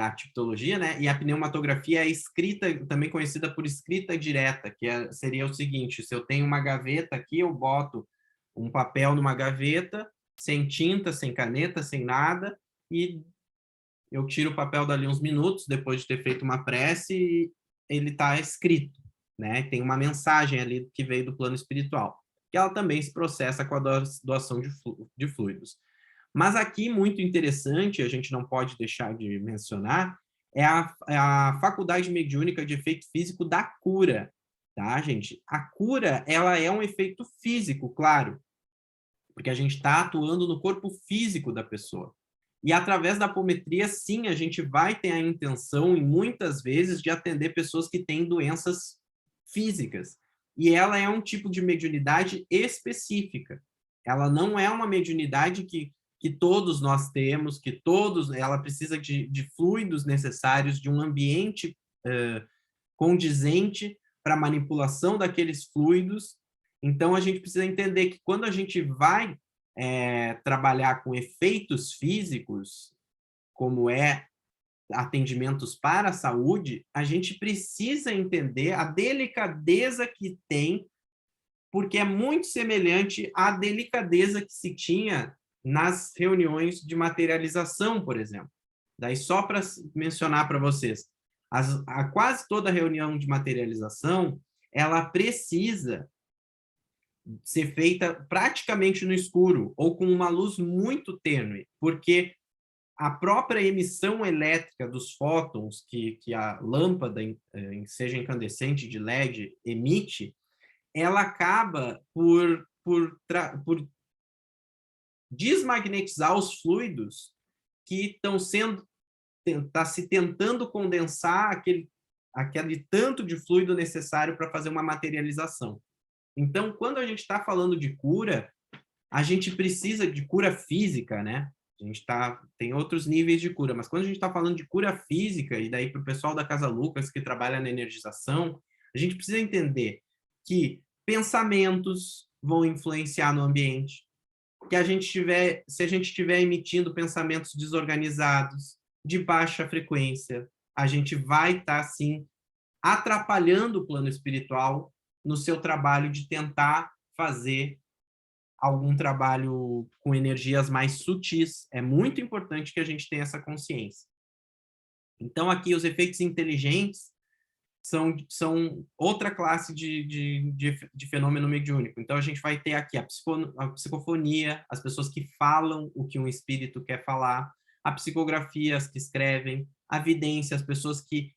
a tipologia, né? E a pneumatografia é a escrita, também conhecida por escrita direta, que seria o seguinte: se eu tenho uma gaveta aqui, eu boto um papel numa gaveta, sem tinta, sem caneta, sem nada, e eu tiro o papel dali uns minutos, depois de ter feito uma prece, e ele está escrito, né? Tem uma mensagem ali que veio do plano espiritual, que ela também se processa com a doação de fluidos. Mas aqui, muito interessante, a gente não pode deixar de mencionar, é a faculdade mediúnica de efeito físico da cura, tá, gente? A cura, ela é um efeito físico, claro, porque a gente está atuando no corpo físico da pessoa. E através da apometria, sim, a gente vai ter a intenção, e muitas vezes, de atender pessoas que têm doenças físicas. E ela é um tipo de mediunidade específica. Ela não é uma mediunidade que todos nós temos, ela precisa de fluidos necessários, de um ambiente condizente para manipulação daqueles fluidos. Então, a gente precisa entender que quando a gente vai trabalhar com efeitos físicos, como atendimentos para a saúde, a gente precisa entender a delicadeza que tem, porque é muito semelhante à delicadeza que se tinha nas reuniões de materialização, por exemplo. Daí, só para mencionar para vocês, quase toda reunião de materialização, ela precisa ser feita praticamente no escuro, ou com uma luz muito tênue, porque a própria emissão elétrica dos fótons que a lâmpada, seja incandescente de LED, emite, ela acaba por desmagnetizar os fluidos que está se tentando condensar aquele tanto de fluido necessário para fazer uma materialização. Então, quando a gente está falando de cura, a gente precisa de cura física, né? Tem outros níveis de cura, mas quando a gente está falando de cura física, e daí para o pessoal da Casa Lucas que trabalha na energização, a gente precisa entender que pensamentos vão influenciar no ambiente, que se a gente estiver emitindo pensamentos desorganizados, de baixa frequência, a gente vai estar, sim, atrapalhando o plano espiritual no seu trabalho de tentar fazer algum trabalho com energias mais sutis. É muito importante que a gente tenha essa consciência. Então, aqui, os efeitos inteligentes são outra classe de fenômeno mediúnico. Então, a gente vai ter aqui a psicofonia, as pessoas que falam o que um espírito quer falar, a psicografia, as que escrevem, a vidência, as pessoas que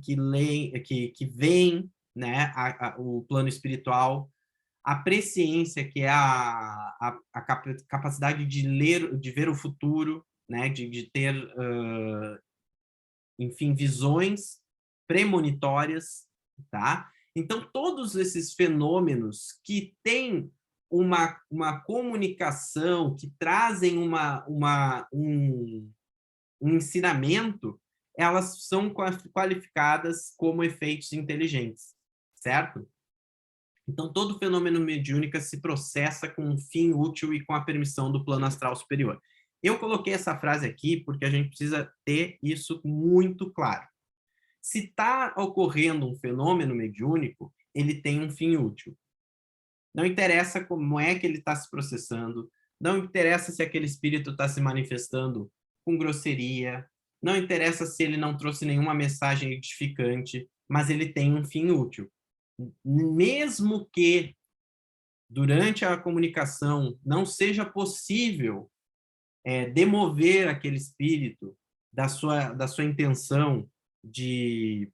leem, que veem, né, o plano espiritual, a presciência, que é a capacidade de ler, de ver o futuro, né, de ter, enfim, visões premonitórias, tá? Então, todos esses fenômenos que têm uma comunicação, que trazem um ensinamento, elas são qualificadas como efeitos inteligentes, certo? Então, todo fenômeno mediúnico se processa com um fim útil e com a permissão do plano astral superior. Eu coloquei essa frase aqui porque a gente precisa ter isso muito claro. Se está ocorrendo um fenômeno mediúnico, ele tem um fim útil. Não interessa como é que ele está se processando, não interessa se aquele espírito está se manifestando com grosseria, não interessa se ele não trouxe nenhuma mensagem edificante, mas ele tem um fim útil. Mesmo que durante a comunicação não seja possível demover aquele espírito da sua intenção de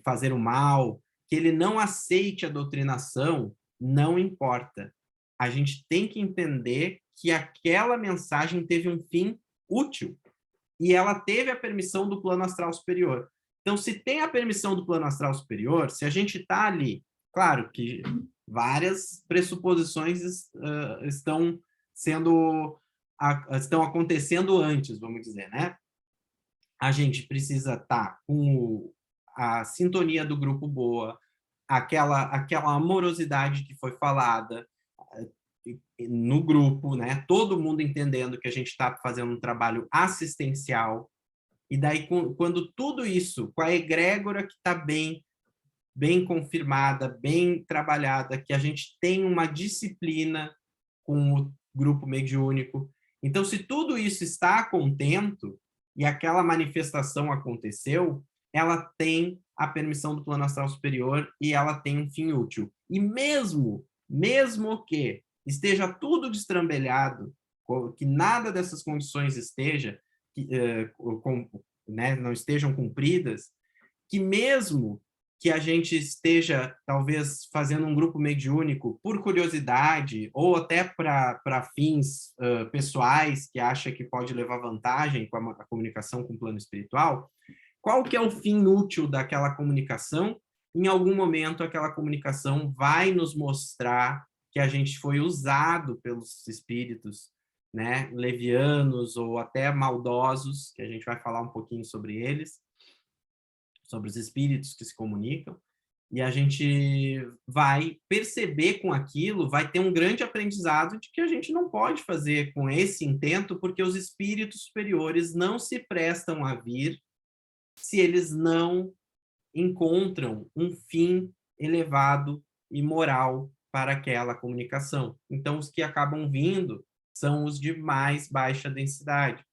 fazer o mal, que ele não aceite a doutrinação, não importa. A gente tem que entender que aquela mensagem teve um fim útil e ela teve a permissão do plano astral superior. Então, se tem a permissão do plano astral superior, se a gente está ali, claro que várias pressuposições estão acontecendo antes, vamos dizer, né? a gente precisa estar com a sintonia do grupo boa, aquela amorosidade que foi falada no grupo, né? Todo mundo entendendo que a gente está fazendo um trabalho assistencial. E daí, quando tudo isso, com a egrégora que está bem confirmada, bem trabalhada, que a gente tem uma disciplina com o grupo mediúnico. Então, se tudo isso está a contento e aquela manifestação aconteceu, ela tem a permissão do plano astral superior e ela tem um fim útil. E mesmo que esteja tudo destrambelhado, que nada dessas condições esteja, né, não estejam cumpridas, que mesmo que a gente esteja, talvez, fazendo um grupo mediúnico por curiosidade ou até para fins pessoais, que acha que pode levar vantagem com a comunicação com o plano espiritual, qual que é o fim útil daquela comunicação? Em algum momento, aquela comunicação vai nos mostrar que a gente foi usado pelos espíritos, né, levianos ou até maldosos, que a gente vai falar um pouquinho sobre eles, sobre os espíritos que se comunicam, e a gente vai perceber com aquilo, vai ter um grande aprendizado de que a gente não pode fazer com esse intento, porque os espíritos superiores não se prestam a vir se eles não encontram um fim elevado e moral para aquela comunicação. Então, os que acabam vindo são os de mais baixa densidade.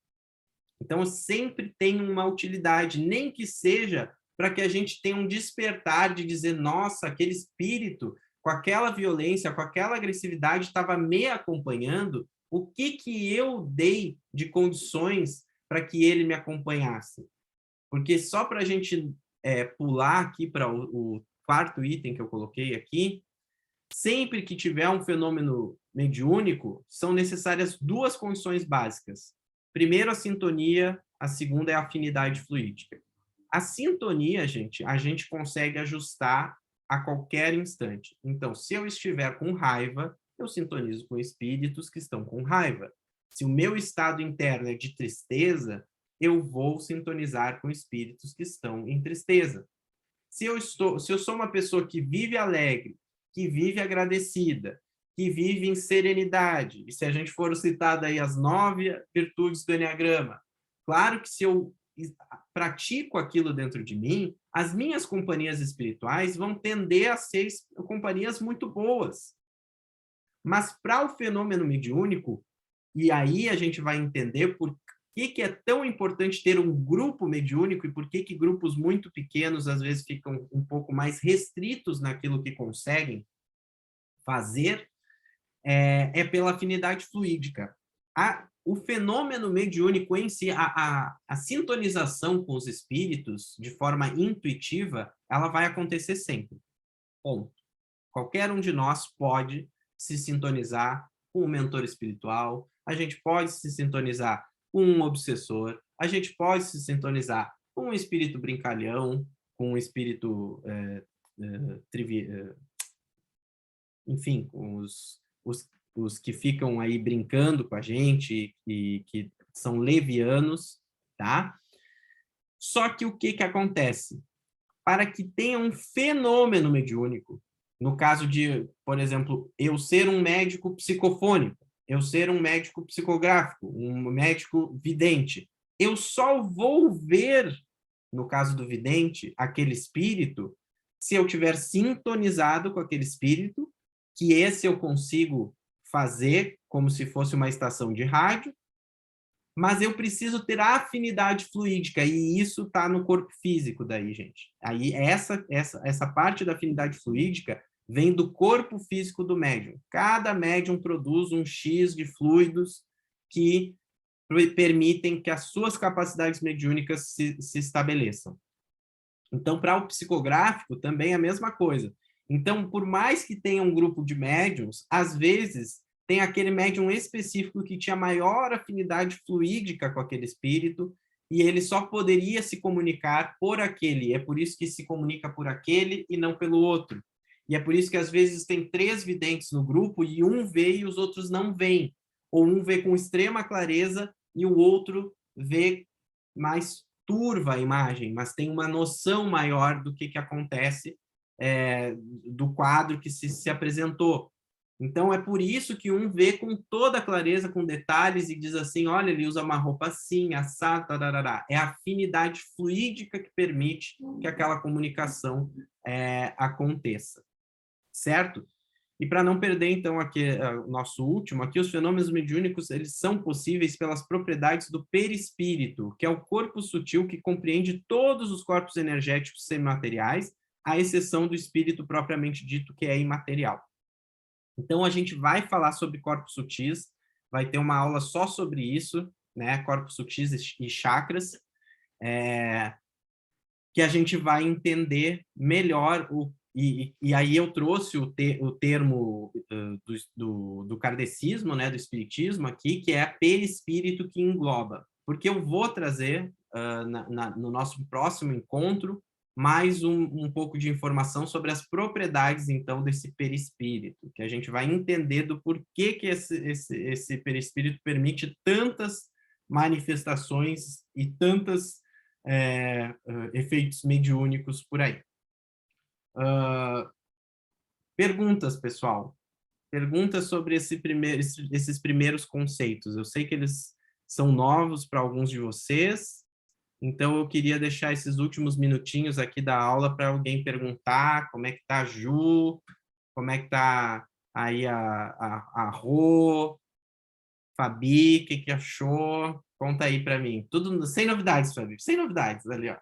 Então, sempre tem uma utilidade, nem que seja para que a gente tenha um despertar de dizer, nossa, aquele espírito, com aquela violência, com aquela agressividade, estava me acompanhando, o que eu dei de condições para que ele me acompanhasse? Porque só para a gente pular aqui para o quarto item que eu coloquei aqui, sempre que tiver um fenômeno mediúnico, são necessárias duas condições básicas. Primeiro, a sintonia, a segunda é a afinidade fluídica. A sintonia, gente, a gente consegue ajustar a qualquer instante. Então, se eu estiver com raiva, eu sintonizo com espíritos que estão com raiva. Se o meu estado interno é de tristeza, eu vou sintonizar com espíritos que estão em tristeza. Se eu sou uma pessoa que vive alegre, que vive agradecida, que vive em serenidade, e se a gente for citar aí as 9 virtudes do Enneagrama, claro que se eu pratico aquilo dentro de mim, as minhas companhias espirituais vão tender a ser companhias muito boas. Mas para o fenômeno mediúnico, e aí a gente vai entender por que é tão importante ter um grupo mediúnico e por que grupos muito pequenos às vezes ficam um pouco mais restritos naquilo que conseguem fazer, é pela afinidade fluídica. O fenômeno mediúnico em si, a sintonização com os espíritos, de forma intuitiva, ela vai acontecer sempre. Ponto. Qualquer um de nós pode se sintonizar com um mentor espiritual, a gente pode se sintonizar com um obsessor, a gente pode se sintonizar com um espírito brincalhão, com um espírito enfim, com os que ficam aí brincando com a gente e que são levianos, tá? Só que o que acontece? Para que tenha um fenômeno mediúnico, no caso de, por exemplo, eu ser um médico psicofônico, eu ser um médico psicográfico, um médico vidente, eu só vou ver, no caso do vidente, aquele espírito, se eu tiver sintonizado com aquele espírito, que esse eu consigo fazer como se fosse uma estação de rádio, mas eu preciso ter a afinidade fluídica, e isso está no corpo físico daí, gente. Aí essa parte da afinidade fluídica vem do corpo físico do médium. Cada médium produz um X de fluidos que permitem que as suas capacidades mediúnicas se estabeleçam. Então, para o psicográfico, também é a mesma coisa. Então, por mais que tenha um grupo de médiums, às vezes tem aquele médium específico que tinha maior afinidade fluídica com aquele espírito e ele só poderia se comunicar por aquele. É por isso que se comunica por aquele e não pelo outro. E é por isso que às vezes tem 3 videntes no grupo e um vê e os outros não veem. Ou um vê com extrema clareza e o outro vê mais turva a imagem, mas tem uma noção maior do que acontece do quadro que se apresentou. Então, é por isso que um vê com toda clareza, com detalhes, e diz assim, olha, ele usa uma roupa assim, assado, tarará. É a afinidade fluídica que permite que aquela comunicação aconteça, certo? E para não perder, então, aqui o nosso último, aqui os fenômenos mediúnicos, eles são possíveis pelas propriedades do perispírito, que é o corpo sutil que compreende todos os corpos energéticos semimateriais, à exceção do espírito propriamente dito, que é imaterial. Então, a gente vai falar sobre corpos sutis, vai ter uma aula só sobre isso, né? Corpos sutis e chakras, que a gente vai entender melhor e aí eu trouxe o termo do kardecismo, né, do espiritismo aqui, que é perispírito que engloba, porque eu vou trazer no nosso próximo encontro mais um pouco de informação sobre as propriedades, então, desse perispírito, que a gente vai entender do porquê que esse perispírito permite tantas manifestações e tantas efeitos mediúnicos por aí. Perguntas, pessoal. Perguntas sobre esses primeiros conceitos. Eu sei que eles são novos para alguns de vocês, então eu queria deixar esses últimos minutinhos aqui da aula para alguém perguntar como é que está a Ju, como é que está aí a Rô, Fabi, o que achou? Conta aí para mim. Tudo sem novidades, Fabi, sem novidades ali, ó.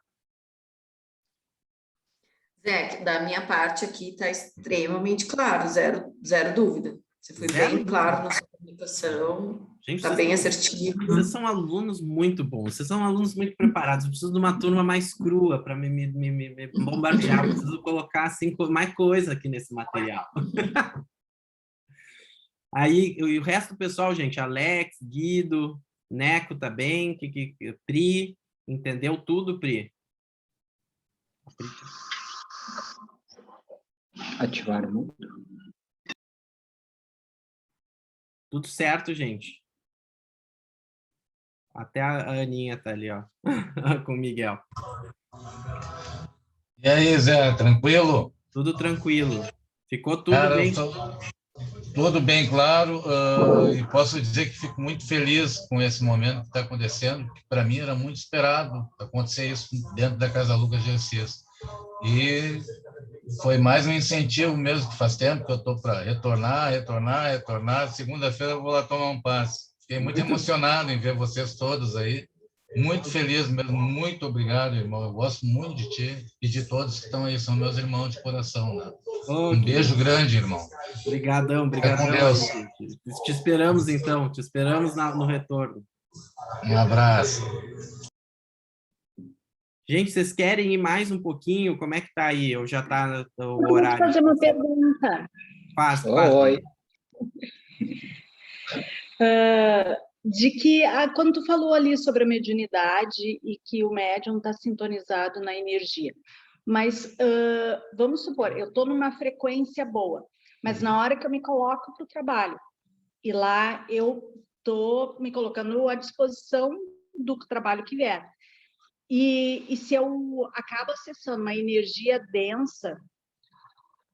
Zé, da minha parte aqui está extremamente claro, zero dúvida. Você foi bem claro na sua comunicação, está bem assertivo. Vocês são alunos muito bons, vocês são alunos muito preparados. Eu preciso de uma turma mais crua para me bombardear. Eu preciso colocar assim, mais coisa aqui nesse material. Aí, e o resto do pessoal, gente, Alex, Guido, Neco também, Pri, entendeu tudo, Pri? Ativar o mundo. Tudo certo, gente. Até a Aninha tá ali, ó, com o Miguel. E aí, Zé, tranquilo? Tudo tranquilo. Ficou tudo Cara, bem? Tudo bem, claro. E posso dizer que fico muito feliz com esse momento que está acontecendo, que para mim era muito esperado acontecer isso dentro da Casa Lucas GCs. E foi mais um incentivo mesmo, que faz tempo que eu estou para retornar. Segunda-feira eu vou lá tomar um passe. Fiquei muito emocionado em ver vocês todos aí. Muito feliz mesmo. Muito obrigado, irmão. Eu gosto muito de ti e de todos que estão aí. São meus irmãos de coração, né? Um beijo grande, irmão. Obrigadão. Com Deus. Te esperamos, então. Te esperamos no retorno. Um abraço. Gente, vocês querem ir mais um pouquinho? Como é que tá aí? Ou já tá o horário? Vou fazer uma pergunta. Faz. Oi. De que, quando tu falou ali sobre a mediunidade e que o médium está sintonizado na energia, mas vamos supor, eu estou numa frequência boa, mas na hora que eu me coloco para o trabalho, e lá eu estou me colocando à disposição do trabalho que vier, e se eu acabo acessando uma energia densa,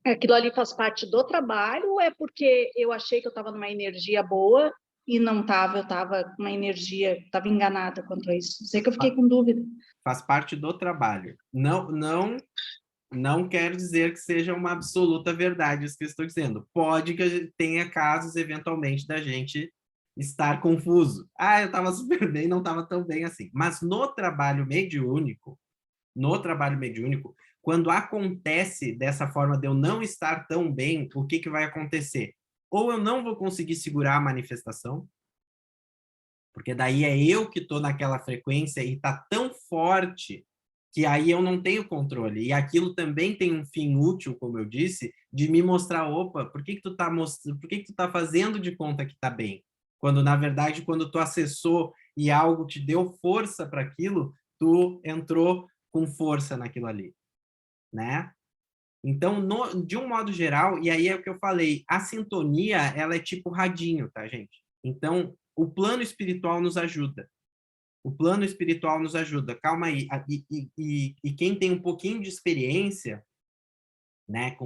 aquilo ali faz parte do trabalho ou é porque eu achei que eu estava numa energia boa e não estava, eu estava com uma energia, estava enganada quanto a isso? Sei que eu fiquei com dúvida. Faz parte do trabalho. Não quer dizer que seja uma absoluta verdade isso que eu estou dizendo. Pode que tenha casos, eventualmente, da gente estar confuso. Eu estava super bem, não estava tão bem assim. Mas no trabalho mediúnico, quando acontece dessa forma de eu não estar tão bem, o que vai acontecer? Ou eu não vou conseguir segurar a manifestação, porque daí é eu que estou naquela frequência e está tão forte que aí eu não tenho controle. E aquilo também tem um fim útil, como eu disse, de me mostrar, opa, por que tu tá fazendo de conta que está bem? Quando, na verdade, quando tu acessou e algo te deu força para aquilo, tu entrou com força naquilo ali, né? Então, de um modo geral, e aí é o que eu falei, a sintonia, ela é tipo radinho, tá, gente? Então, o plano espiritual nos ajuda. o plano espiritual nos ajuda. Calma aí. E quem tem um pouquinho de experiência, né,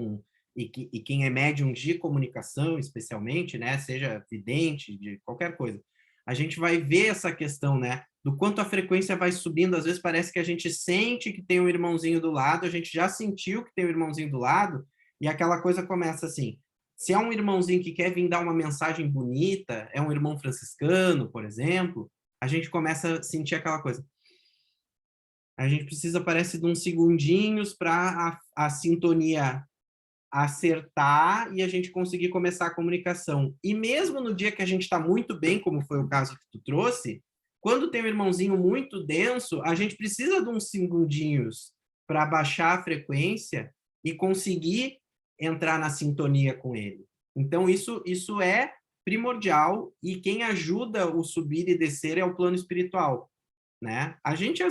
e quem é médium de comunicação, especialmente, né, seja vidente, de qualquer coisa, a gente vai ver essa questão, né, do quanto a frequência vai subindo. Às vezes parece que a gente sente que tem um irmãozinho do lado, a gente já sentiu que tem um irmãozinho do lado, e aquela coisa começa assim. Se é um irmãozinho que quer vir dar uma mensagem bonita, é um irmão franciscano, por exemplo, a gente começa a sentir aquela coisa. A gente precisa, parece, de uns segundinhos para a sintonia acertar e a gente conseguir começar a comunicação. E mesmo no dia que a gente está muito bem, como foi o caso que tu trouxe, quando tem um irmãozinho muito denso, a gente precisa de uns segundinhos para baixar a frequência e conseguir entrar na sintonia com ele. Então, isso é primordial, e quem ajuda o subir e descer é o plano espiritual, né? A gente,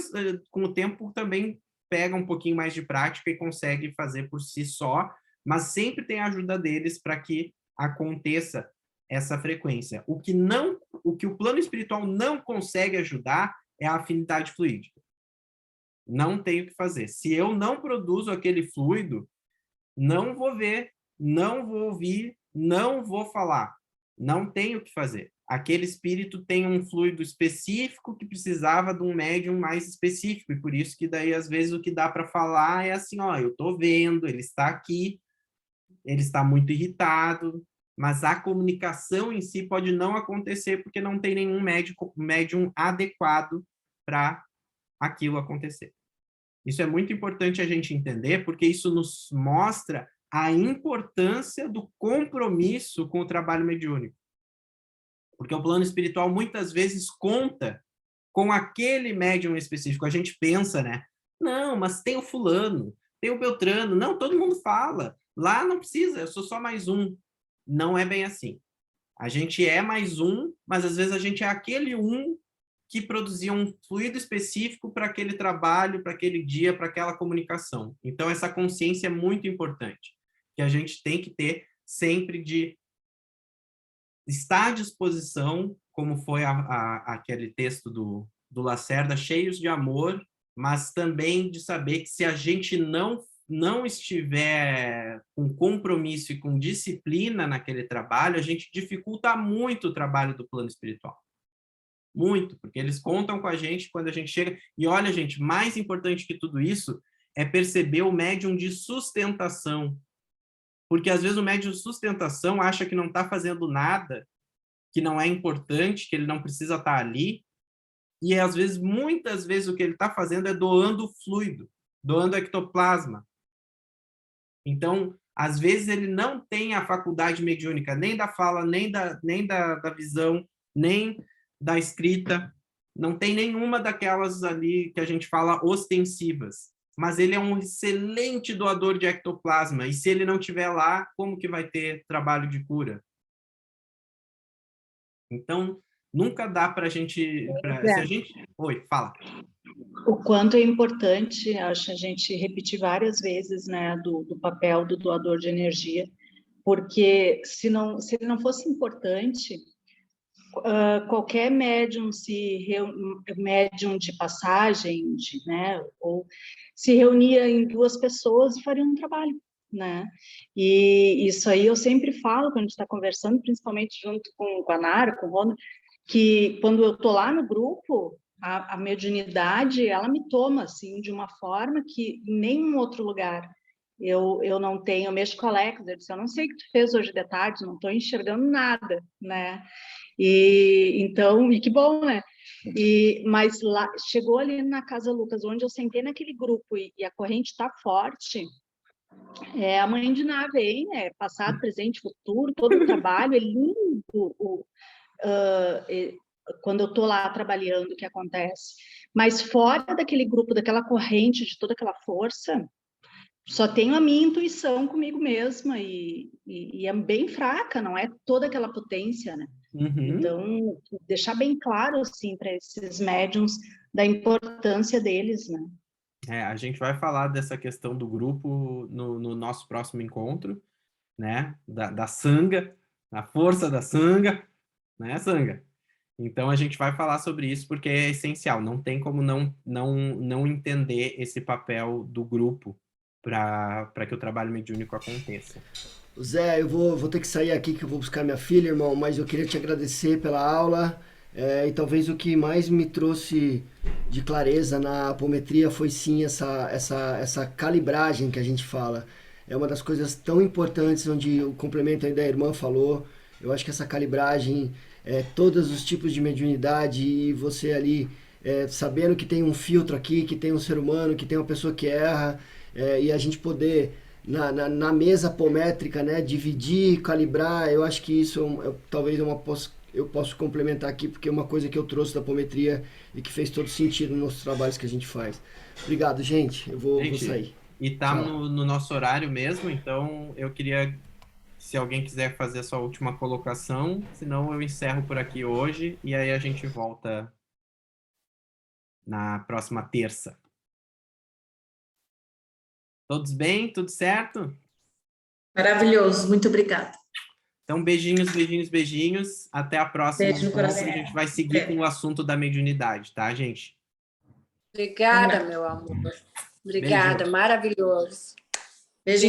com o tempo, também pega um pouquinho mais de prática e consegue fazer por si só, mas sempre tem a ajuda deles para que aconteça essa frequência. O que o plano espiritual não consegue ajudar é a afinidade fluídica. Não tem o que fazer. Se eu não produzo aquele fluido, não vou ver, não vou ouvir, não vou falar. Não tem o que fazer. Aquele espírito tem um fluido específico que precisava de um médium mais específico, e por isso que daí, às vezes, o que dá para falar é assim, ó, eu estou vendo, ele está aqui, ele está muito irritado, mas a comunicação em si pode não acontecer porque não tem nenhum médium adequado para aquilo acontecer. Isso é muito importante a gente entender, porque isso nos mostra a importância do compromisso com o trabalho mediúnico. Porque o plano espiritual muitas vezes conta com aquele médium específico. A gente pensa, né? Não, mas tem o fulano, tem o Beltrano. Não, todo mundo fala. Lá não precisa, eu sou só mais um. Não é bem assim. A gente é mais um, mas às vezes a gente é aquele um que produzia um fluido específico para aquele trabalho, para aquele dia, para aquela comunicação. Então, essa consciência é muito importante, que a gente tem que ter sempre de estar à disposição, como foi aquele texto do Lacerda, cheios de amor, mas também de saber que se a gente não estiver com compromisso e com disciplina naquele trabalho, a gente dificulta muito o trabalho do plano espiritual. Muito, porque eles contam com a gente quando a gente chega. E olha, gente, mais importante que tudo isso é perceber o médium de sustentação. Porque às vezes o médium de sustentação acha que não está fazendo nada, que não é importante, que ele não precisa estar ali. E às vezes, muitas vezes, o que ele está fazendo é doando fluido, doando ectoplasma. Então, às vezes, ele não tem a faculdade mediúnica nem da fala, nem da visão, nem da escrita, não tem nenhuma daquelas ali que a gente fala ostensivas, mas ele é um excelente doador de ectoplasma, e se ele não estiver lá, como que vai ter trabalho de cura? Então, nunca dá para a gente... Se a gente... Oi, fala. O quanto é importante, acho, a gente repetir várias vezes, né, do papel do doador de energia, porque se ele não fosse importante, qualquer médium médium de passagem, né, ou se reunia em 2 pessoas e faria um trabalho, né? E isso aí eu sempre falo quando a gente está conversando, principalmente junto com a Nara, com o Ronald, que quando eu estou lá no grupo, a mediunidade, ela me toma, assim, de uma forma que em nenhum outro lugar eu não tenho. Eu mexo com a Alex, eu disse, eu não sei o que tu fez hoje de tarde, não estou enxergando nada, né? E então, e que bom, né? Mas lá, chegou ali na Casa Lucas, onde eu sentei naquele grupo e a corrente está forte, a mãe de Ná vem, né? Passado, presente, futuro, todo o trabalho é lindo, quando eu estou lá trabalhando, o que acontece. Mas fora daquele grupo, daquela corrente, de toda aquela força, só tenho a minha intuição comigo mesma, e é bem fraca, não é toda aquela potência, né? Uhum. Então, deixar bem claro, assim, para esses médiums, da importância deles, né? A gente vai falar dessa questão do grupo no nosso próximo encontro, né? Da sanga, a força da sanga, né, sanga? Então, a gente vai falar sobre isso porque é essencial. Não tem como não entender esse papel do grupo para que o trabalho mediúnico aconteça. Zé, eu vou ter que sair aqui que eu vou buscar minha filha, irmão, mas eu queria te agradecer pela aula. E talvez o que mais me trouxe de clareza na apometria foi sim essa calibragem que a gente fala. É uma das coisas tão importantes, onde o complemento aí da irmã falou. Eu acho que essa calibragem, todos os tipos de mediunidade e você ali sabendo que tem um filtro aqui, que tem um ser humano, que tem uma pessoa que erra, e a gente poder na mesa apométrica, né, dividir, calibrar, eu acho que isso talvez eu posso complementar aqui, porque é uma coisa que eu trouxe da apometria e que fez todo sentido nos trabalhos que a gente faz. Obrigado, gente. Eu vou sair. E tá no nosso horário mesmo, então eu queria, se alguém quiser fazer a sua última colocação, senão eu encerro por aqui hoje e aí a gente volta na próxima terça. Todos bem? Tudo certo? Maravilhoso, muito obrigada. Então, beijinhos, beijinhos, beijinhos. Até a próxima. Beijo no coração. A gente vai seguir com o assunto da mediunidade, tá, gente? Obrigada, meu amor. Obrigada, Beijo. Maravilhoso.